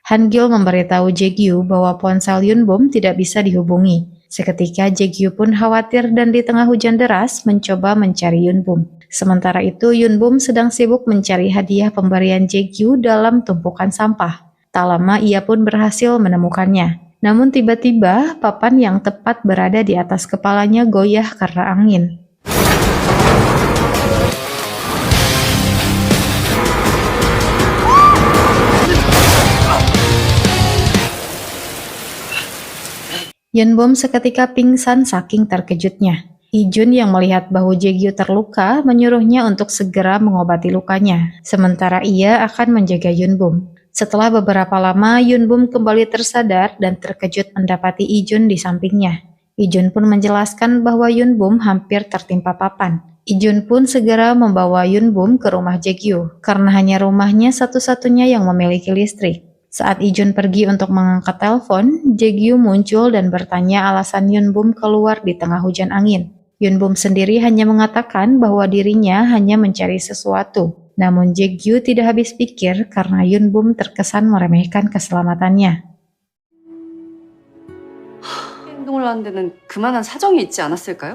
Hangyul memberitahu Jaegyu bahwa ponsel Yunbum tidak bisa dihubungi. Seketika Jaegyu pun khawatir dan di tengah hujan deras mencoba mencari Yunbum. Sementara itu Yunbum sedang sibuk mencari hadiah pemberian Jaegyu dalam tumpukan sampah. Tak lama ia pun berhasil menemukannya. Namun tiba-tiba papan yang tepat berada di atas kepalanya goyah karena angin. Yunbum seketika pingsan saking terkejutnya. Ijun yang melihat bahu Jaegyu terluka menyuruhnya untuk segera mengobati lukanya, sementara ia akan menjaga Yunbum. Setelah beberapa lama, Yunbum kembali tersadar dan terkejut mendapati Ijun di sampingnya. Ijun pun menjelaskan bahwa Yunbum hampir tertimpa papan. Ijun pun segera membawa Yunbum ke rumah Jaegyu, karena hanya rumahnya satu-satunya yang memiliki listrik. Saat Ijun pergi untuk mengangkat telepon, Jaegyu muncul dan bertanya alasan Yunbum keluar di tengah hujan angin. Yunbum sendiri hanya mengatakan bahwa dirinya hanya mencari sesuatu. Namun Jaegyu tidak habis pikir karena Yunbum terkesan meremehkan keselamatannya. 행동을 하는 데는 그만한 사정이 있지 않았을까요?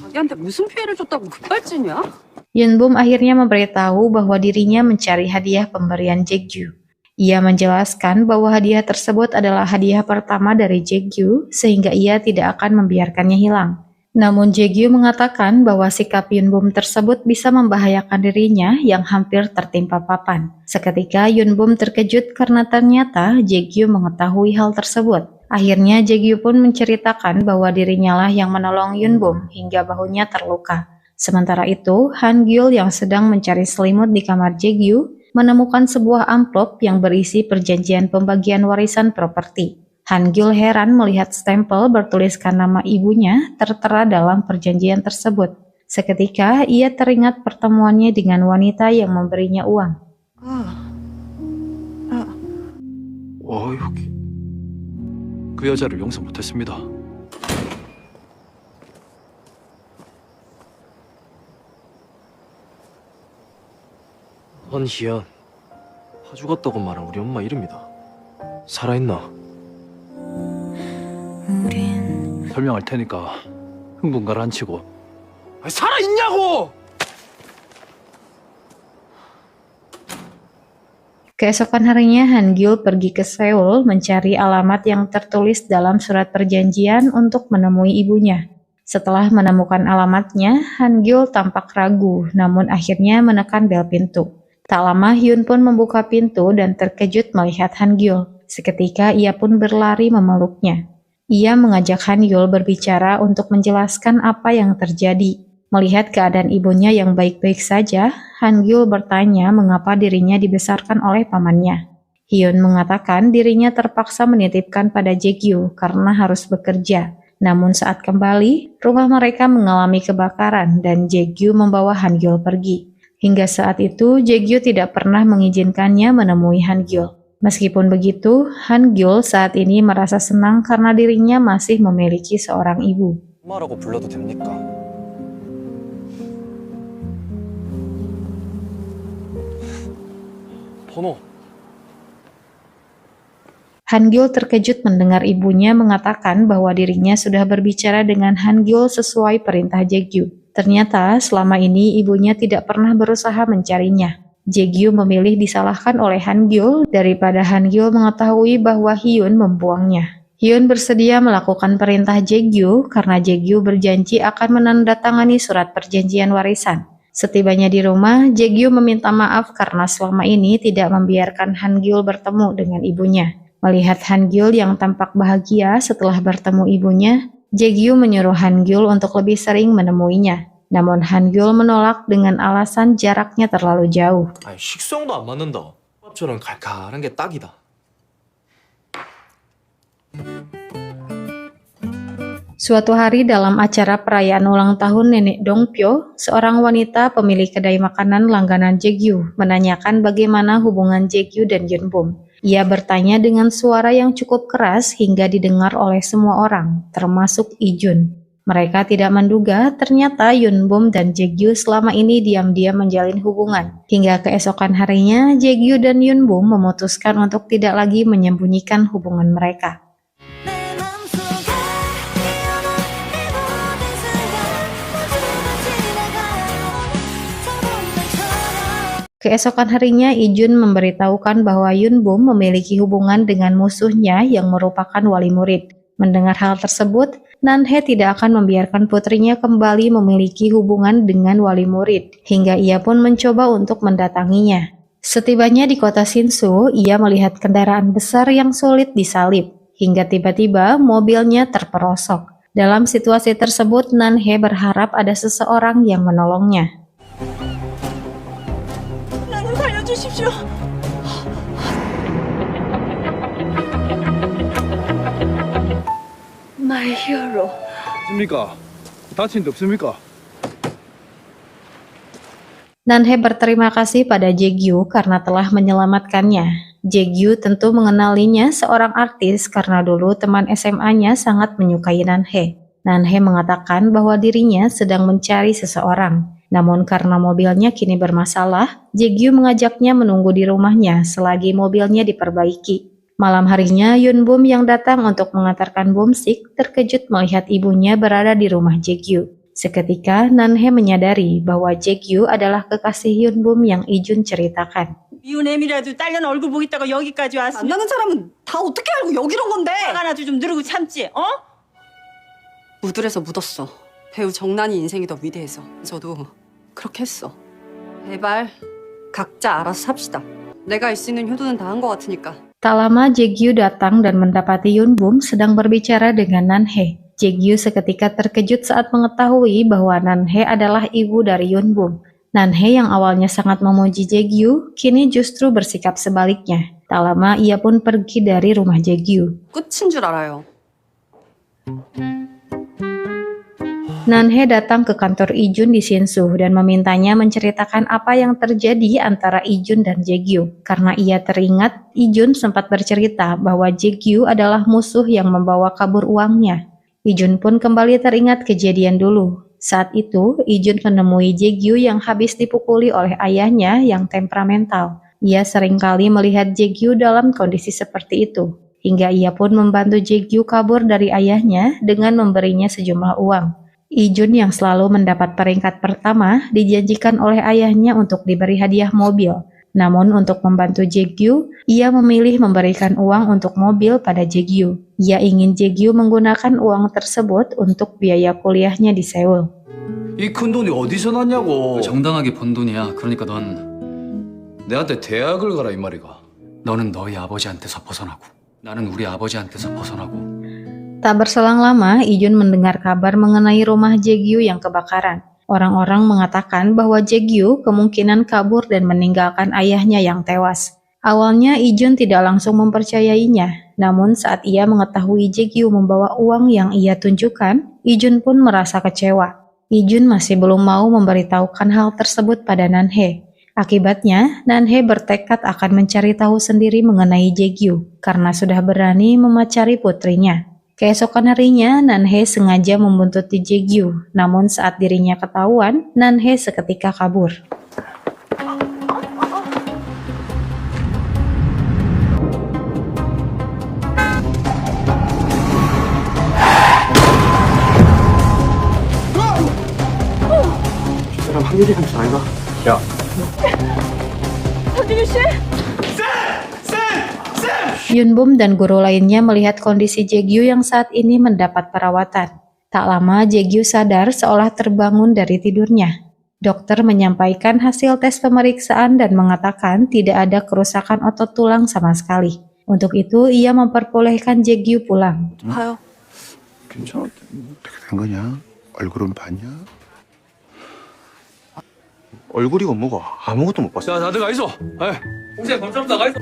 자기한테 무슨 피해를 줬다고 급발진이야? Yunbum akhirnya memberitahu bahwa dirinya mencari hadiah pemberian Jaegyu. Ia menjelaskan bahwa hadiah tersebut adalah hadiah pertama dari Jaegyu, sehingga ia tidak akan membiarkannya hilang. Namun Jaegyu mengatakan bahwa sikap Yunbum tersebut bisa membahayakan dirinya yang hampir tertimpa papan. Seketika Yunbum terkejut karena ternyata Jaegyu mengetahui hal tersebut. Akhirnya Jaegyu pun menceritakan bahwa dirinya lah yang menolong Yunbum hingga bahunya terluka. Sementara itu, Hangyul yang sedang mencari selimut di kamar Jaegyu menemukan sebuah amplop yang berisi perjanjian pembagian warisan properti. Hangyul heran melihat stempel bertuliskan nama ibunya tertera dalam perjanjian tersebut. Seketika ia teringat pertemuannya dengan wanita yang memberinya uang. 여기. 그 여자를 용서 못했습니다. 헌희연. 다 죽었다고 말한 우리 엄마 이름이다. 살아있나? 설명할 테니까 흥분 가라앉히고. 살아있냐고! Keesokan harinya, Han-gyul pergi ke Seoul mencari alamat yang tertulis dalam surat perjanjian untuk menemui ibunya. Setelah menemukan alamatnya, Han-gyul tampak ragu, namun akhirnya menekan bel pintu. Tak lama, Hyun pun membuka pintu dan terkejut melihat Han-gyul. Seketika ia pun berlari memeluknya. Ia mengajak Han-gyul berbicara untuk menjelaskan apa yang terjadi. Melihat keadaan ibunya yang baik-baik saja, Han-gyul bertanya mengapa dirinya dibesarkan oleh pamannya. Hyun mengatakan dirinya terpaksa menitipkan pada Jae-gyu karena harus bekerja. Namun saat kembali, rumah mereka mengalami kebakaran dan Jae-gyu membawa Han-gyul pergi. Hingga saat itu, Jae-gyu tidak pernah mengizinkannya menemui Han-gyul. Meskipun begitu, Han-gyul saat ini merasa senang karena dirinya masih memiliki seorang ibu. 엄마라고 불러도 됩니까? 번호. Han-gyul terkejut mendengar ibunya mengatakan bahwa dirinya sudah berbicara dengan Han-gyul sesuai perintah Jae-gyu. Ternyata selama ini ibunya tidak pernah berusaha mencarinya. Jae-gyu memilih disalahkan oleh Han-gyul daripada Han-gyul mengetahui bahwa Hyun membuangnya. Hyun bersedia melakukan perintah Jae-gyu karena Jae-gyu berjanji akan menandatangani surat perjanjian warisan. Setibanya di rumah, Jae-gyu meminta maaf karena selama ini tidak membiarkan Han-gyul bertemu dengan ibunya. Melihat Han-gyul yang tampak bahagia setelah bertemu ibunya, Jae-gyu menyuruh Han-gyul untuk lebih sering menemuinya. Namun Han-gyul menolak dengan alasan jaraknya terlalu jauh. 아니, 식성도 안 맞는다. 밥처럼 칼칼한 게 딱이다. Suatu hari dalam acara perayaan ulang tahun Nenek Dongpyo, seorang wanita pemilik kedai makanan langganan Jae-gyu menanyakan bagaimana hubungan Jae-gyu dan Yunbum. Ia bertanya dengan suara yang cukup keras hingga didengar oleh semua orang, termasuk Ijun. Mereka tidak menduga ternyata Yunbum dan Jae-gyu selama ini diam-diam menjalin hubungan. Hingga keesokan harinya, Jae-gyu dan Yunbum memutuskan untuk tidak lagi menyembunyikan hubungan mereka. Keesokan harinya, Ijun memberitahukan bahwa Yunbum memiliki hubungan dengan musuhnya yang merupakan wali murid. Mendengar hal tersebut, Nanhe tidak akan membiarkan putrinya kembali memiliki hubungan dengan wali murid, hingga ia pun mencoba untuk mendatanginya. Setibanya di kota Sinsu, ia melihat kendaraan besar yang sulit disalip, hingga tiba-tiba mobilnya terperosok. Dalam situasi tersebut, Nanhe berharap ada seseorang yang menolongnya. 살려주십시오. My hero. 없습니까? 다친 데 없습니까? Nanhe berterima kasih pada Jae-gyu karena telah menyelamatkannya. Jae-gyu tentu mengenalinya seorang artis karena dulu teman SMA-nya sangat menyukai Nanhe. Nanhe mengatakan bahwa dirinya sedang mencari seseorang. Namun karena mobilnya kini bermasalah, Jae-gyu mengajaknya menunggu di rumahnya selagi mobilnya diperbaiki. Malam harinya, Yunbum yang datang untuk mengantarkan Bumsik terkejut melihat ibunya berada di rumah Jae-gyu. Seketika, Nanhe menyadari bahwa Jae-gyu adalah kekasih Yunbum yang Ijun ceritakan. 미운 애미라도 딸년 얼굴 보겠다고 여기까지 왔어. 만나는 사람은 다 어떻게 알고 여기로 온 건데? 화나도 좀 누르고 참지, 어? 무들에서 묻었어. 배우 정난이 인생이 더 위대해서. 저도 그렇게 했어. 제발 각자 알아서 삽시다. 내가 할 수 있는 효도는 다 한 것 같으니까. Tak lama, Jae-gyu datang dan mendapati Yunbum sedang berbicara dengan Nanhe. Jae-gyu seketika terkejut saat mengetahui bahwa Nanhe adalah ibu dari Yunbum. Nanhe yang awalnya sangat memuji Jae-gyu, kini justru bersikap sebaliknya. Tak lama, ia pun pergi dari rumah Jae-gyu. 끝인 줄 알아요. Nanhe datang ke kantor Ijun di Shinsu dan memintanya menceritakan apa yang terjadi antara Ijun dan Jae-gyu. Karena ia teringat, Ijun sempat bercerita bahwa Jae-gyu adalah musuh yang membawa kabur uangnya. Ijun pun kembali teringat kejadian dulu. Saat itu, Ijun menemui Jae-gyu yang habis dipukuli oleh ayahnya yang temperamental. Ia seringkali melihat Jae-gyu dalam kondisi seperti itu, hingga ia pun membantu Jae-gyu kabur dari ayahnya dengan memberinya sejumlah uang. Ijun yang selalu mendapat peringkat pertama dijanjikan oleh ayahnya untuk diberi hadiah mobil. Namun untuk membantu Jae-gyu, ia memilih memberikan uang untuk mobil pada Jae-gyu. Ia ingin Jae-gyu menggunakan uang tersebut untuk biaya kuliahnya di Seoul. 이 큰 돈이 어디서 났냐고. 정당하게 번 돈이야. 그러니까 넌 내한테 대학을 가라 이 말이가. 너는 너희 아버지한테서 벗어나고 나는 우리 아버지한테서 벗어나고. Tak berselang lama, Ijun mendengar kabar mengenai rumah Jae-gyu yang kebakaran. Orang-orang mengatakan bahwa Jae-gyu kemungkinan kabur dan meninggalkan ayahnya yang tewas. Awalnya Ijun tidak langsung mempercayainya, namun saat ia mengetahui Jae-gyu membawa uang yang ia tunjukkan, Ijun pun merasa kecewa. Ijun masih belum mau memberitahukan hal tersebut pada Nanhe. Akibatnya, Nanhe bertekad akan mencari tahu sendiri mengenai Jae-gyu karena sudah berani memacari putrinya. Keesokan harinya, Nanhe sengaja membuntuti Jae-gyu, namun saat dirinya ketahuan, Nanhe seketika kabur. 사람 한결이란 줄 알까? 야, Yunbum dan guru lainnya melihat kondisi Jae-gyu yang saat ini mendapat perawatan. Tak lama Jae-gyu sadar seolah terbangun dari tidurnya. Dokter menyampaikan hasil tes pemeriksaan dan mengatakan tidak ada kerusakan otot tulang sama sekali. Untuk itu ia memperbolehkan Jae-gyu pulang. 봐요. 괜찮아? 어떻게 된 거냐? 얼굴은 봤냐? 얼굴이고 뭐고 아무것도 못 봤어. 자, 다들 가 있어. 공세 검사부터 가 있어.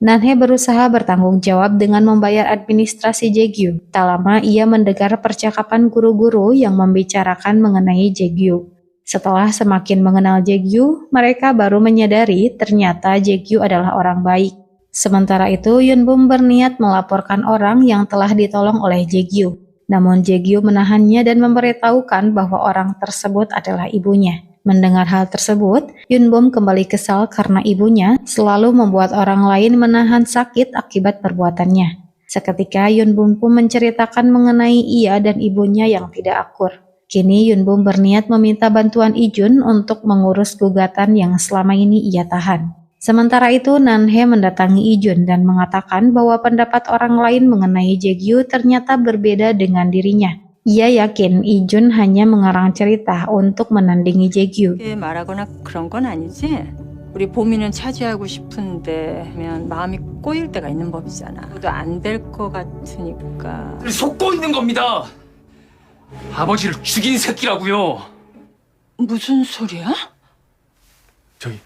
Nanhe berusaha bertanggung jawab dengan membayar administrasi Jae-gyu. Tak lama ia mendengar percakapan guru-guru yang membicarakan mengenai Jae-gyu. Setelah semakin mengenal Jae-gyu, mereka baru menyadari ternyata Jae-gyu adalah orang baik. Sementara itu, Yunbum berniat melaporkan orang yang telah ditolong oleh Jae-gyu. Namun Jae-gyu menahannya dan memberitahukan bahwa orang tersebut adalah ibunya. Mendengar hal tersebut, Yunbum kembali kesal karena ibunya selalu membuat orang lain menahan sakit akibat perbuatannya. Seketika Yunbum pun menceritakan mengenai ia dan ibunya yang tidak akur. Kini Yunbum berniat meminta bantuan Ijun untuk mengurus gugatan yang selama ini ia tahan. Sementara itu Nanhe mendatangi Ijun dan mengatakan bahwa pendapat orang lain mengenai Jae-gyu ternyata berbeda dengan dirinya. Ia yakin Ijun hanya mengarang cerita untuk menandingi Jae-gyu. 말하거나 그런 건 아니지? 우리 보미는 차지하고 싶은데 마음이 꼬일 때가 있는 법이잖아. 그래도 안 될 것 같으니까. 속고 있는 겁니다. 아버지를 죽인 새끼라고요. 무슨 소리야? 저기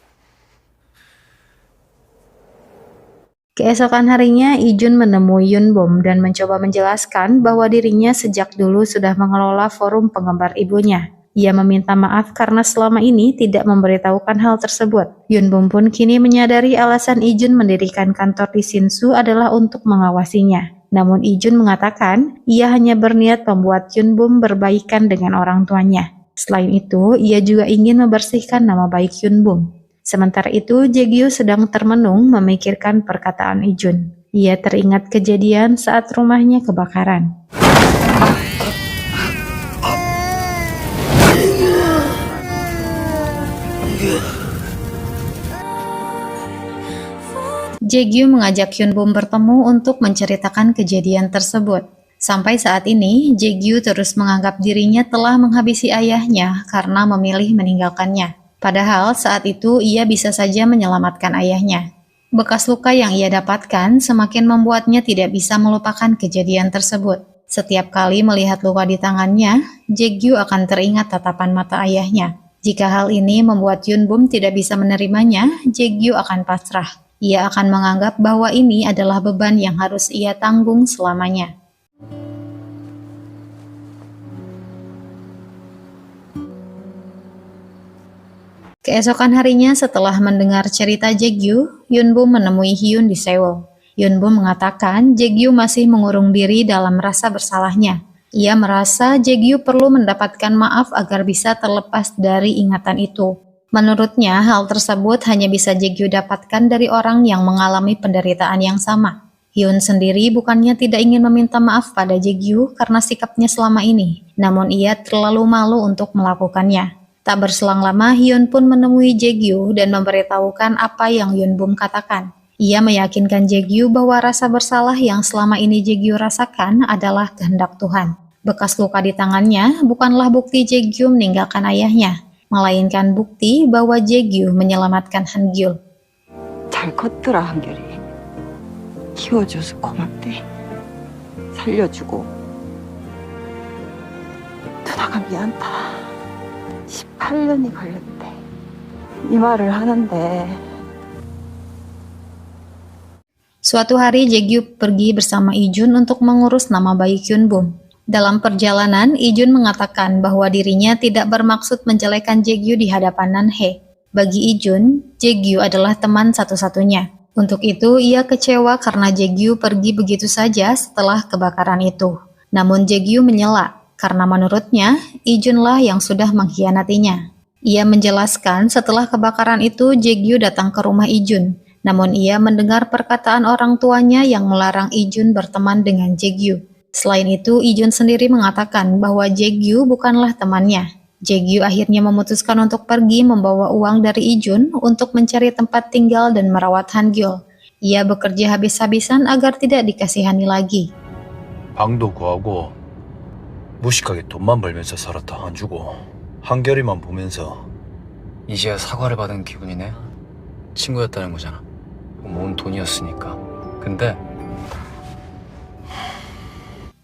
Keesokan harinya, Ijun menemui Yunbum dan mencoba menjelaskan bahwa dirinya sejak dulu sudah mengelola forum penggemar ibunya. Ia meminta maaf karena selama ini tidak memberitahukan hal tersebut. Yunbum pun kini menyadari alasan Ijun mendirikan kantor di Shinsu adalah untuk mengawasinya. Namun Ijun mengatakan ia hanya berniat membuat Yunbum berbaikan dengan orang tuanya. Selain itu, ia juga ingin membersihkan nama baik Yunbum. Sementara itu, Jae-gyu sedang termenung memikirkan perkataan Ijun. Ia teringat kejadian saat rumahnya kebakaran. Jae-gyu mengajak Yunbum bertemu untuk menceritakan kejadian tersebut. Sampai saat ini, Jae-gyu terus menganggap dirinya telah menghabisi ayahnya karena memilih meninggalkannya. Padahal saat itu ia bisa saja menyelamatkan ayahnya. Bekas luka yang ia dapatkan semakin membuatnya tidak bisa melupakan kejadian tersebut. Setiap kali melihat luka di tangannya, Jae-gyu akan teringat tatapan mata ayahnya. Jika hal ini membuat Yunbum tidak bisa menerimanya, Jae-gyu akan pasrah. Ia akan menganggap bahwa ini adalah beban yang harus ia tanggung selamanya. Keesokan harinya setelah mendengar cerita Jae-gyu, Yun-bum menemui Hyun di Seoul. Yun-bum mengatakan Jae-gyu masih mengurung diri dalam rasa bersalahnya. Ia merasa Jae-gyu perlu mendapatkan maaf agar bisa terlepas dari ingatan itu. Menurutnya, hal tersebut hanya bisa Jae-gyu dapatkan dari orang yang mengalami penderitaan yang sama. Hyun sendiri bukannya tidak ingin meminta maaf pada Jae-gyu karena sikapnya selama ini, namun ia terlalu malu untuk melakukannya. Tak berselang lama, Hyun pun menemui Jae-gyu dan memberitahukan apa yang Yun-bum katakan. Ia meyakinkan Jae-gyu bahwa rasa bersalah yang selama ini Jae-gyu rasakan adalah kehendak Tuhan. Bekas luka di tangannya bukanlah bukti Jae-gyu meninggalkan ayahnya, melainkan bukti bahwa Jae-gyu menyelamatkan Han-gyul. 잘 컸더라, 한결이. 키워줘서 고맙대. 살려주고. 누나가 미안다. 18년이 걸렸대. 이 말을 하는데. Suatu hari Jae-gyu pergi bersama Ijun untuk mengurus nama baik Yun-bum. Dalam perjalanan, Ijun mengatakan bahwa dirinya tidak bermaksud menjelekan Jae-gyu di hadapan Nan-hye. Bagi Ijun, Jae-gyu adalah teman satu-satunya. Untuk itu, ia kecewa karena Jae-gyu pergi begitu saja setelah kebakaran itu. Namun Jae-gyu menyela, karena menurutnya, Ijunlah yang sudah mengkhianatinya. Ia menjelaskan setelah kebakaran itu Jae-gyu datang ke rumah Ijun, namun ia mendengar perkataan orang tuanya yang melarang Ijun berteman dengan Jae-gyu. Selain itu, Ijun sendiri mengatakan bahwa Jae-gyu bukanlah temannya. Jae-gyu akhirnya memutuskan untuk pergi membawa uang dari Ijun untuk mencari tempat tinggal dan merawat Han-gyul. Ia bekerja habis-habisan agar tidak dikasihani lagi. 방도 구하고 무식하게 돈만 벌면서 살았다 안 주고 한결이만 보면서 이제야 사과를 받은 기분이네. 친구였다는 거잖아. 모은 돈이었으니까. 근데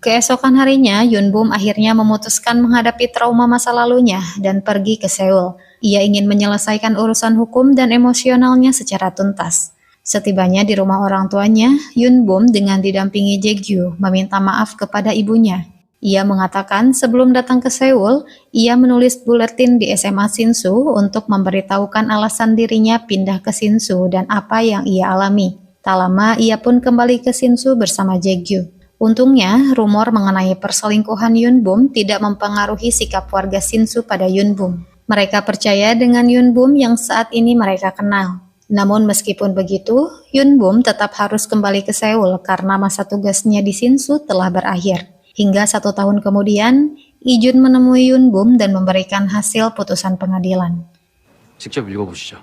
Keesokan harinya, Yun-bum akhirnya memutuskan menghadapi trauma masa lalunya dan pergi ke Seoul. Ia ingin menyelesaikan urusan hukum dan emosionalnya secara tuntas. Setibanya di rumah orang tuanya, Yun-bum dengan didampingi Jae-gyu meminta maaf kepada ibunya. Ia mengatakan sebelum datang ke Seoul, ia menulis buletin di SMA Sinsu untuk memberitahukan alasan dirinya pindah ke Sinsu dan apa yang ia alami. Tak lama, ia pun kembali ke Sinsu bersama Jae-gyu. Untungnya, rumor mengenai perselingkuhan Yun-bum tidak mempengaruhi sikap warga Sinsu pada Yun-bum. Mereka percaya dengan Yun-bum yang saat ini mereka kenal. Namun meskipun begitu, Yun-bum tetap harus kembali ke Seoul karena masa tugasnya di Sinsu telah berakhir. Hingga 1 tahun kemudian, Ijun menemui Yun-bum dan memberikan hasil putusan pengadilan. 직접 읽어보시죠.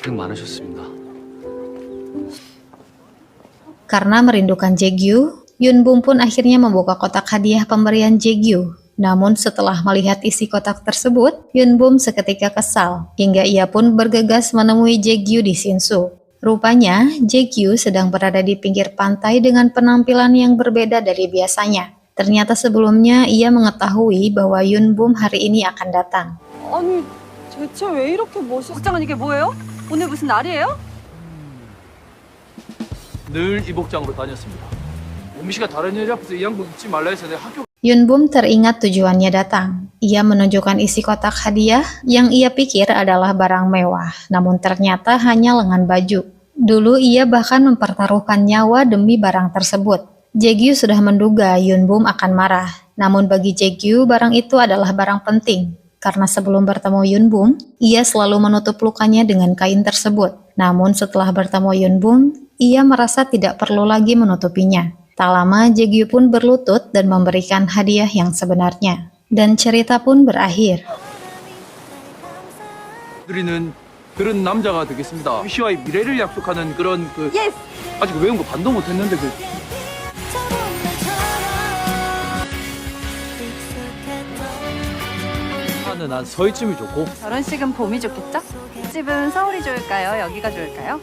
고생 많으셨습니다. Karena merindukan Jae-gyu, Yun-bum pun akhirnya membuka kotak hadiah pemberian Jae-gyu. Namun setelah melihat isi kotak tersebut, Yun-bum seketika kesal, hingga ia pun bergegas menemui Jae-gyu di Sinsu. Rupanya, Jae-gyu sedang berada di pinggir pantai dengan penampilan yang berbeda dari biasanya. Ternyata sebelumnya ia mengetahui bahwa Yun-bum hari ini akan datang. 아니, 대체 왜 이렇게 멋있어? 국장은 이게 뭐예요? 오늘 무슨 날이에요? 늘 이 복장으로 다녔습니다. 우미 씨가 다른 여자 앞에서 이 양복 입지 말라 해서 내 학교 Yun-bum teringat tujuannya datang. Ia menunjukkan isi kotak hadiah yang ia pikir adalah barang mewah, namun ternyata hanya lengan baju. Dulu ia bahkan mempertaruhkan nyawa demi barang tersebut. Jae-gyu sudah menduga Yun-bum akan marah, namun bagi Jae-gyu barang itu adalah barang penting. Karena sebelum bertemu Yun-bum, ia selalu menutup lukanya dengan kain tersebut. Namun setelah bertemu Yun-bum, ia merasa tidak perlu lagi menutupinya. Tak lama, Jae-gyu pun berlutut dan memberikan hadiah yang sebenarnya. Dan cerita pun berakhir. 드리는 그런 남자가 되겠습니다. 우미 씨와의 미래를 약속하는 그런 아직 외운 거 반도 못했는데 나는 난 서해쯤이 좋고 결혼식은 봄이 좋겠죠? 집은 서울이 좋을까요? 여기가 좋을까요?